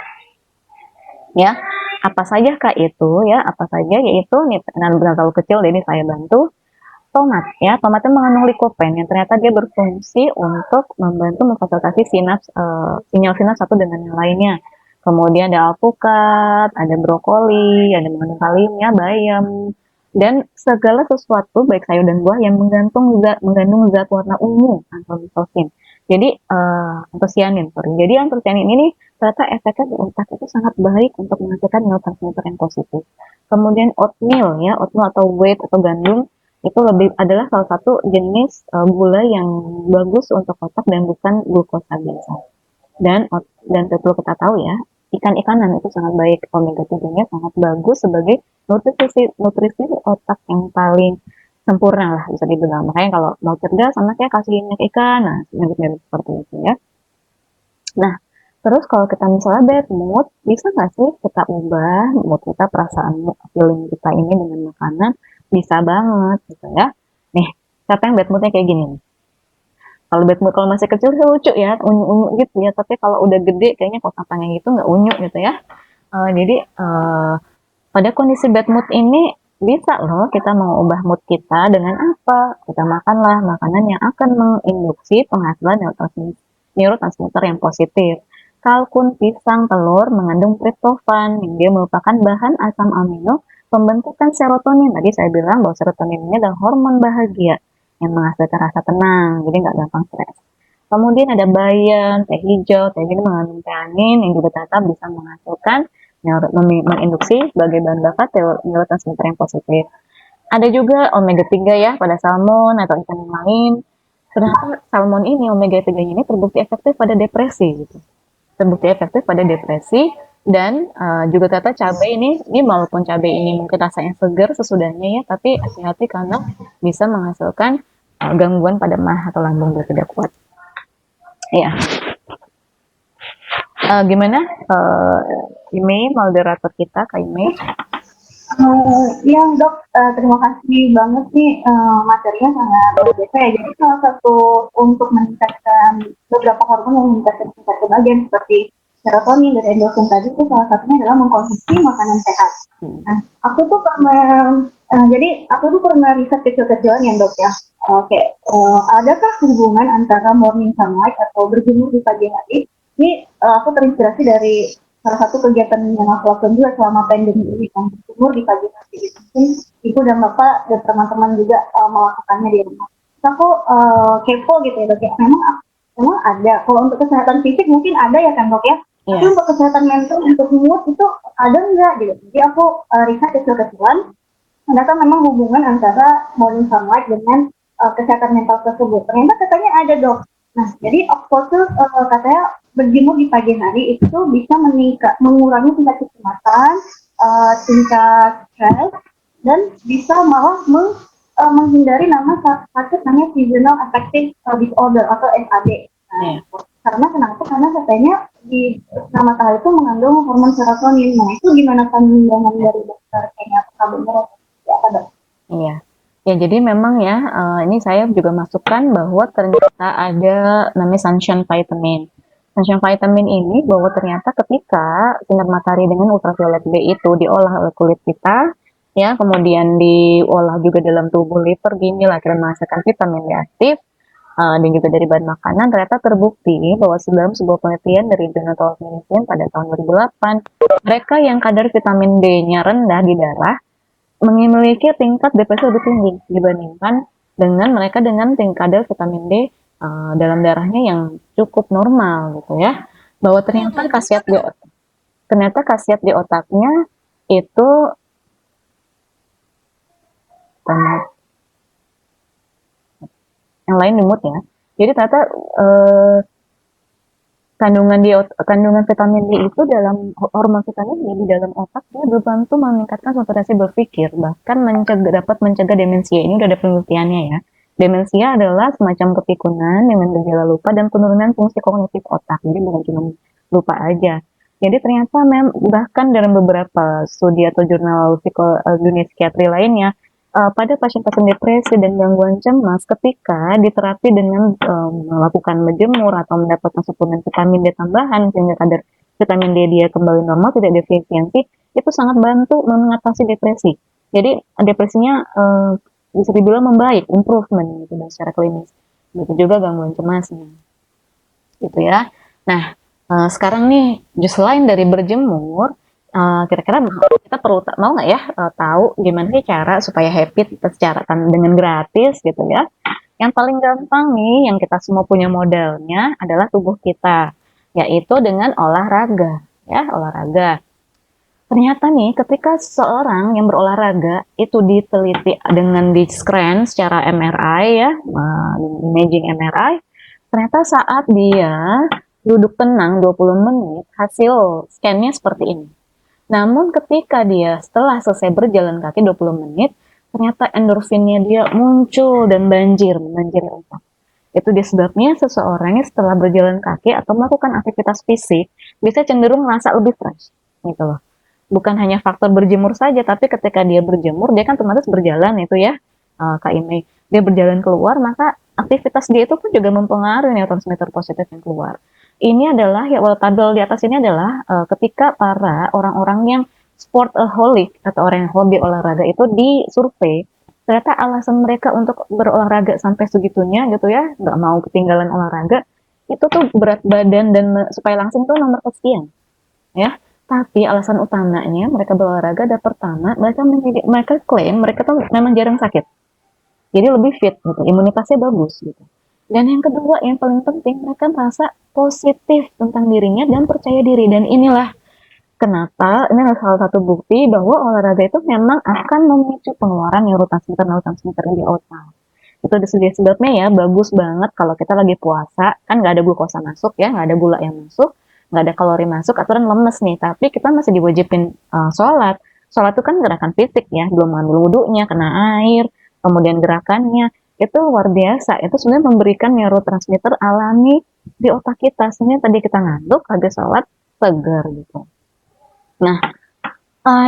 Ya, apa saja kah itu ya? Apa saja, yaitu nih, terlalu kecil, jadi saya bantu. Tomat ya, tomat itu mengandung likopen yang ternyata dia berfungsi untuk membantu memfasilitasi sinyal sinaps satu dengan yang lainnya. Kemudian ada alpukat, ada brokoli, ada mengandung kalium ya, bayam, dan segala sesuatu baik sayur dan buah yang mengandung zat warna ungu, antosianin. Jadi Jadi antosianin ini ternyata efeknya di otak itu sangat baik untuk menghasilkan neurotransmitter yang positif. Kemudian oatmeal ya, oatmeal atau wheat atau gandum itu adalah salah satu jenis gula yang bagus untuk otak dan bukan glukosa biasa. Dan perlu kita tahu ya, ikan-ikanan itu sangat baik, omega 3-nya sangat bagus sebagai nutrisi otak yang paling sempurna lah bisa dibilang. Makanya kalau mau cerdas anaknya kasih minyak ikan, nah mirip-mirip seperti itu ya. Nah, terus kalau kita misalnya bad mood, bisa nggak sih kita ubah mood kita, perasaan feeling kita ini dengan makanan? Bisa banget gitu ya. Nih, siapa yang bad moodnya kayak gini nih? Kalau bad mood kalau masih kecil sih lucu ya, unyu-unyu gitu ya. Tapi kalau udah gede kayaknya kok katanya gitu nggak unyu gitu ya. Jadi pada kondisi bad mood ini bisa loh kita mengubah mood kita dengan apa? Kita makanlah makanan yang akan menginduksi penghasilan neurotransmitter yang positif. Kalkun, pisang, telur mengandung triptofan yang dia merupakan bahan asam amino pembentukan serotonin. Tadi saya bilang bahwa serotonin ini adalah hormon bahagia yang menghasilkan rasa tenang, jadi nggak gampang stres. Kemudian ada bayam, teh hijau, teh ini mengandung teanin yang juga ternyata bisa menghasilkan menginduksi sebagai bahan bakar neurotransmitter yang positif. Ada juga omega 3 ya pada salmon atau ikan yang lain. Ternyata salmon ini omega 3 ini terbukti efektif pada depresi gitu. Terbukti efektif pada depresi dan juga ternyata cabai ini walaupun cabai ini mungkin rasanya segar sesudahnya ya, tapi hati-hati karena bisa menghasilkan gangguan pada mah atau lambung bila tidak kuat. Ya. Gimana Ime, moderator kita Kak Ime? Ya dok, terima kasih banget nih, materinya sangat luar biasa ya. Jadi salah satu untuk meningkatkan beberapa hormon yang meningkatkan tingkat kebahagiaan seperti serotonin dan endorfin tadi itu salah satunya adalah mengkonsumsi makanan sehat. Nah, aku tuh pernah riset kecil-kecilan ya dok ya. Adakah hubungan antara morning sunlight atau berjemur di pagi hari? Ini aku terinspirasi dari salah satu kegiatan yang aku lakukan juga selama pandemi ini, kan berjemur di pagi hari. Mungkin ibu dan bapak dan teman-teman juga melakukannya di rumah. Terus aku kepo gitu ya dok ya. Memang ada. Kalau untuk kesehatan fisik mungkin ada ya kan dok ya. Tapi untuk kesehatan mental, untuk mood itu ada enggak gitu. Jadi aku riset kecil-kecilan. Ternyata memang hubungan antara morning sunlight dengan kesehatan mental tersebut. Ternyata katanya ada dok. Nah, jadi Oxford katanya berjemur di pagi hari itu bisa mengurangi tingkat kecemasan, tingkat stres, dan bisa malah menghindari sakit namanya seasonal affective disorder atau SAD. Nah, karena kenapa? Karena katanya di sinar matahari itu mengandung hormon serotonin. Nah, itu gimana pandangan dari dokter? Kayaknya apa benar? Ya, apa dok? Iya. Ya, jadi memang ya, ini saya juga masukkan bahwa ternyata ada namanya sunshine vitamin. Sunshine vitamin ini bahwa ternyata ketika sinar matahari dengan ultraviolet B itu diolah oleh kulit kita, ya, kemudian diolah juga dalam tubuh liver, ginjal, akhirnya menghasilkan vitamin D aktif, dan juga dari bahan makanan, ternyata terbukti bahwa dalam sebuah penelitian dari Journal of Medicine pada tahun 2008, mereka yang kadar vitamin D-nya rendah di darah memiliki tingkat depresi lebih tinggi dibandingkan dengan mereka dengan kadar vitamin D dalam darahnya yang cukup normal gitu ya. Bahwa ternyata khasiat di otaknya itu yang lain di mood ya. Jadi ternyata kandungan vitamin D itu dalam hormon vitamin D di dalam otak dia berbantu meningkatkan konsentrasi berpikir, bahkan dapat mencegah demensia. Ini udah ada penelitiannya ya. Demensia adalah semacam kepikunan dengan gejala lupa dan penurunan fungsi kognitif otak. Jadi bukan cuma lupa aja. Jadi ternyata bahkan dalam beberapa studi atau jurnal dunia psikiatri lainnya, pada pasien-pasien depresi dan gangguan cemas ketika diterapi dengan melakukan menjemur atau mendapatkan suplemen vitamin D tambahan sehingga kadar vitamin D dia kembali normal, tidak defisiensi, itu sangat bantu mengatasi depresi. Jadi depresinya bisa dibilang membaik, improvement gitu secara klinis. Begitu juga gangguan cemasnya. Gitu ya. Nah, sekarang nih selain dari berjemur, kira-kira kita perlu mau nggak ya tahu gimana sih cara supaya happy secara dengan gratis gitu ya. Yang paling gampang nih yang kita semua punya modalnya adalah tubuh kita, yaitu dengan olahraga ya, olahraga. Ternyata nih, ketika seseorang yang berolahraga itu diteliti dengan di-scan secara MRI ya, imaging MRI, ternyata saat dia duduk tenang 20 menit, hasil scan-nya seperti ini. Namun ketika dia setelah selesai berjalan kaki 20 menit, ternyata endorfinnya dia muncul dan membanjiri otak. Itu disebabnya seseorang setelah berjalan kaki atau melakukan aktivitas fisik bisa cenderung merasa lebih fresh gitu loh. Bukan hanya faktor berjemur saja, tapi ketika dia berjemur, dia kan otomatis berjalan itu ya, Kak Ime. Dia berjalan keluar, maka aktivitas dia itu pun juga mempengaruhi neurotransmitter positif yang keluar. Ini adalah, ya tabel di atas ini adalah ketika para orang-orang yang sportaholic atau orang yang hobi olahraga itu disurvei, ternyata alasan mereka untuk berolahraga sampai segitunya gitu ya, nggak mau ketinggalan olahraga, itu tuh berat badan dan supaya langsung tuh nomor kesekian ya. Tapi alasan utamanya mereka berolahraga adalah pertama, mereka klaim mereka tuh memang jarang sakit. Jadi lebih fit gitu, imunitasnya bagus gitu. Dan yang kedua yang paling penting mereka merasa positif tentang dirinya dan percaya diri, dan inilah kenapa ini adalah salah satu bukti bahwa olahraga itu memang akan memicu pengeluaran neurotransmitter di otak. Itu sebabnya ya bagus banget kalau kita lagi puasa, kan nggak ada glukosa masuk ya, nggak ada gula yang masuk, nggak ada kalori masuk, aturan lemes nih, tapi kita masih diwajibin sholat. Sholat itu kan gerakan fisik ya, belum ambil wudhunya, kena air, kemudian gerakannya, itu luar biasa. Itu sebenarnya memberikan neurotransmitter alami di otak kita. Sebenarnya tadi kita ngantuk, habis sholat, segar gitu. Nah,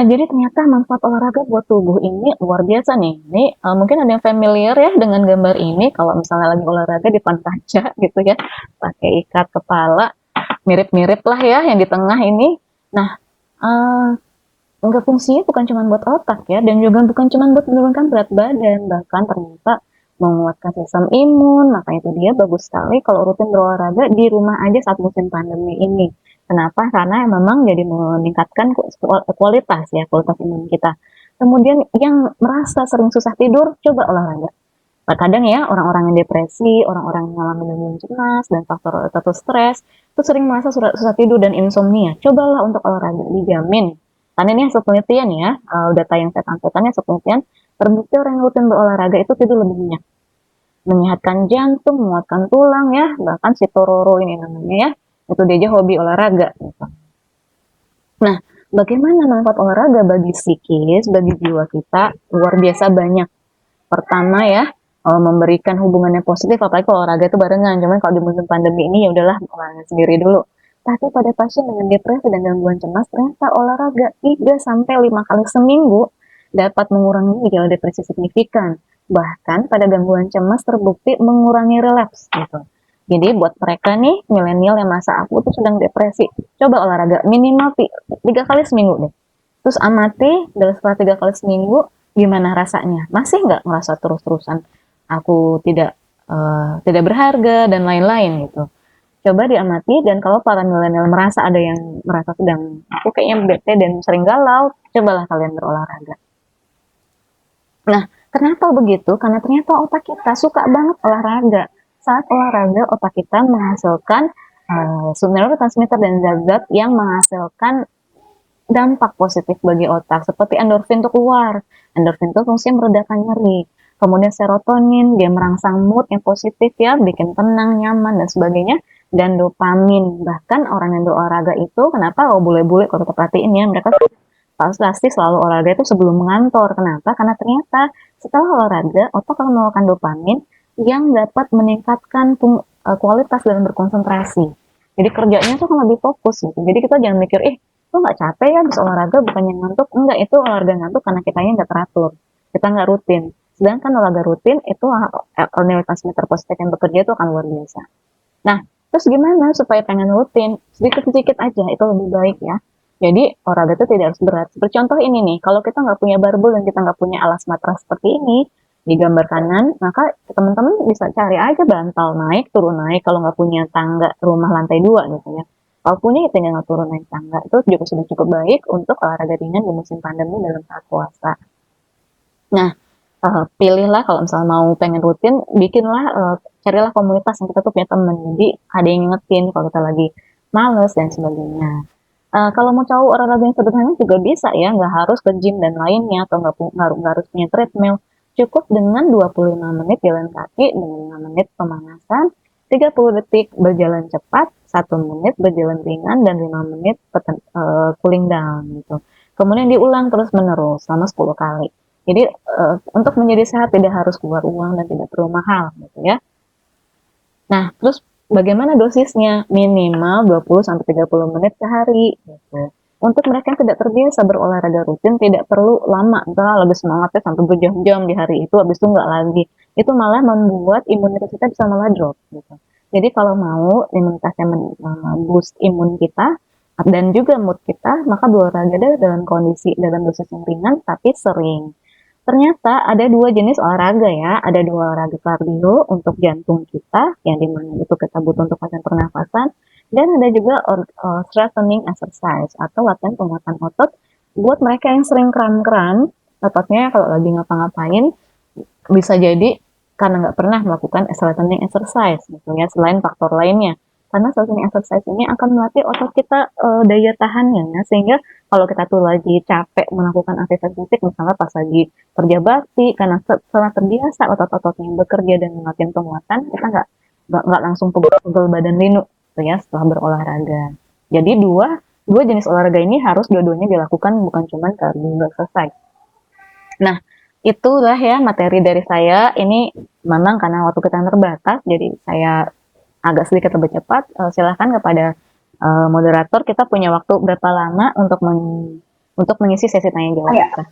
jadi ternyata manfaat olahraga buat tubuh ini luar biasa nih. Ini mungkin ada yang familiar ya dengan gambar ini. Kalau misalnya lagi olahraga di depan kaca gitu ya, pakai ikat kepala, mirip-mirip lah ya yang di tengah ini. Nah, enggak, fungsinya bukan cuma buat otak ya, dan juga bukan cuma buat menurunkan berat badan, bahkan ternyata menguatkan sistem imun. Maka itu dia bagus sekali kalau rutin berolahraga di rumah aja saat musim pandemi ini. Kenapa? Karena memang jadi meningkatkan kualitas ya, kualitas imun kita. Kemudian yang merasa sering susah tidur, coba olahraga. Terkadang ya orang-orang yang depresi, orang-orang yang mengalami gangguan cemas dan faktor tertentu stres, itu sering merasa susah tidur dan insomnia. Cobalah untuk olahraga, dijamin. Karena ini hasil penelitian ya, data yang saya tampilkan hasil penelitian, terbukti orang yang rutin berolahraga itu tidur lebih nyenyak. Menyehatkan jantung, menguatkan tulang ya, bahkan si Tororo ini namanya ya, itu dia aja hobi olahraga. Gitu. Nah, bagaimana manfaat olahraga bagi psikis, bagi jiwa kita? Luar biasa banyak. Pertama ya, memberikan hubungan yang positif, apalagi kalau olahraga itu barengan. Cuman kalau di musim pandemi ini ya udahlah olahraga sendiri dulu. Tapi pada pasien dengan depresi dan gangguan cemas, ternyata olahraga 3 sampai 5 kali seminggu dapat mengurangi gejala depresi signifikan. Bahkan pada gangguan cemas terbukti mengurangi relapse gitu. Jadi buat mereka nih milenial yang masa aku tuh sedang depresi, coba olahraga minimal 3 kali seminggu deh. Terus amati dalam setelah 3 kali seminggu gimana rasanya. Masih nggak ngerasa terus-terusan aku tidak berharga dan lain-lain gitu. Coba diamati, dan kalau para milenial merasa ada yang merasa sedang aku kayaknya bete dan sering galau, cobalah kalian berolahraga. Nah, kenapa begitu? Karena ternyata otak kita suka banget olahraga. Saat olahraga, otak kita menghasilkan neurotransmitter dan zat-zat yang menghasilkan dampak positif bagi otak, seperti endorfin itu keluar. Endorfin itu fungsinya meredakan nyeri. Kemudian serotonin, dia merangsang mood yang positif ya, bikin tenang, nyaman, dan sebagainya. Dan dopamin, bahkan orang yang berolahraga itu, kenapa bule-bule kalau kita perhatiin ya, mereka pasti selalu olahraga itu sebelum mengantor. Kenapa? Karena ternyata setelah olahraga, otak akan mengeluarkan dopamin yang dapat meningkatkan kualitas dalam berkonsentrasi. Jadi kerjanya tuh kan lebih fokus gitu. Jadi kita jangan mikir, lo nggak capek ya habis olahraga bukannya ngantuk. Enggak, itu olahraga ngantuk karena kitanya nggak teratur. Kita nggak rutin. Sedangkan olahraga rutin itu neurotransmitter positif yang bekerja itu akan luar biasa. Nah, terus gimana supaya pengen rutin? Sedikit-sedikit aja, itu lebih baik ya. Jadi olahraga itu tidak harus berat. Seperti contoh ini nih, kalau kita nggak punya barbel dan kita nggak punya alas matras seperti ini, di gambar kanan, maka teman-teman bisa cari aja bantal naik, turun naik, kalau nggak punya tangga rumah lantai 2 gitu ya. Kalau punya ya tinggal turun naik tangga, itu juga sudah cukup baik untuk olahraga ringan di musim pandemi dalam saat puasa. Nah, pilihlah kalau misalnya mau pengen rutin, bikinlah, carilah komunitas yang kita tuh punya temen. Jadi ada yang ngingetin kalau kita lagi males dan sebagainya. Kalau mau tahu olahraga yang sederhana juga bisa ya, nggak harus ke gym dan lainnya, atau nggak harus punya treadmill. Cukup dengan 25 menit jalan kaki, dengan 5 menit pemanasan, 30 detik berjalan cepat, 1 menit berjalan ringan, dan 5 menit cooling down gitu. Kemudian diulang terus-menerus selama 10 kali. Jadi untuk menjadi sehat tidak harus keluar uang dan tidak perlu mahal gitu ya. Nah, terus bagaimana dosisnya? Minimal 20-30 menit sehari gitu. Untuk mereka yang tidak terbiasa berolahraga rutin tidak perlu lama, misalnya lebih semangatnya sampai berjam-jam di hari itu, habis itu nggak lagi. Itu malah membuat imunitas kita bisa malah drop gitu. Jadi kalau mau imunitasnya boost imun kita dan juga mood kita, maka berolahraga dalam kondisi dalam dosis yang ringan tapi sering. Ternyata ada dua jenis olahraga ya, ada dua olahraga kardio untuk jantung kita, yang dimana itu kita butuh untuk latihan pernafasan, dan ada juga strengthening exercise atau latihan penguatan otot buat mereka yang sering kram-kram, ototnya kalau lagi ngapa-ngapain, bisa jadi karena nggak pernah melakukan strengthening exercise gitu ya, selain faktor lainnya. Karena strengthening exercise ini akan melatih otot kita daya tahannya ya, sehingga kalau kita tuh lagi capek melakukan aktivitas fisik, misalnya pas lagi kerja bakti, karena setelah terbiasa otot-ototnya bekerja dan melakukan penguatan, kita nggak langsung pegel-pegel badan linu gitu ya setelah berolahraga. Jadi dua dua jenis olahraga ini harus dua-duanya dilakukan, bukan cuma cardio exercise. Nah, itulah ya materi dari saya. Ini memang karena waktu kita terbatas, jadi saya agak sedikit lebih cepat. Silahkan kepada moderator, kita punya waktu berapa lama untuk mengisi sesi tanya jawab Ya. kita.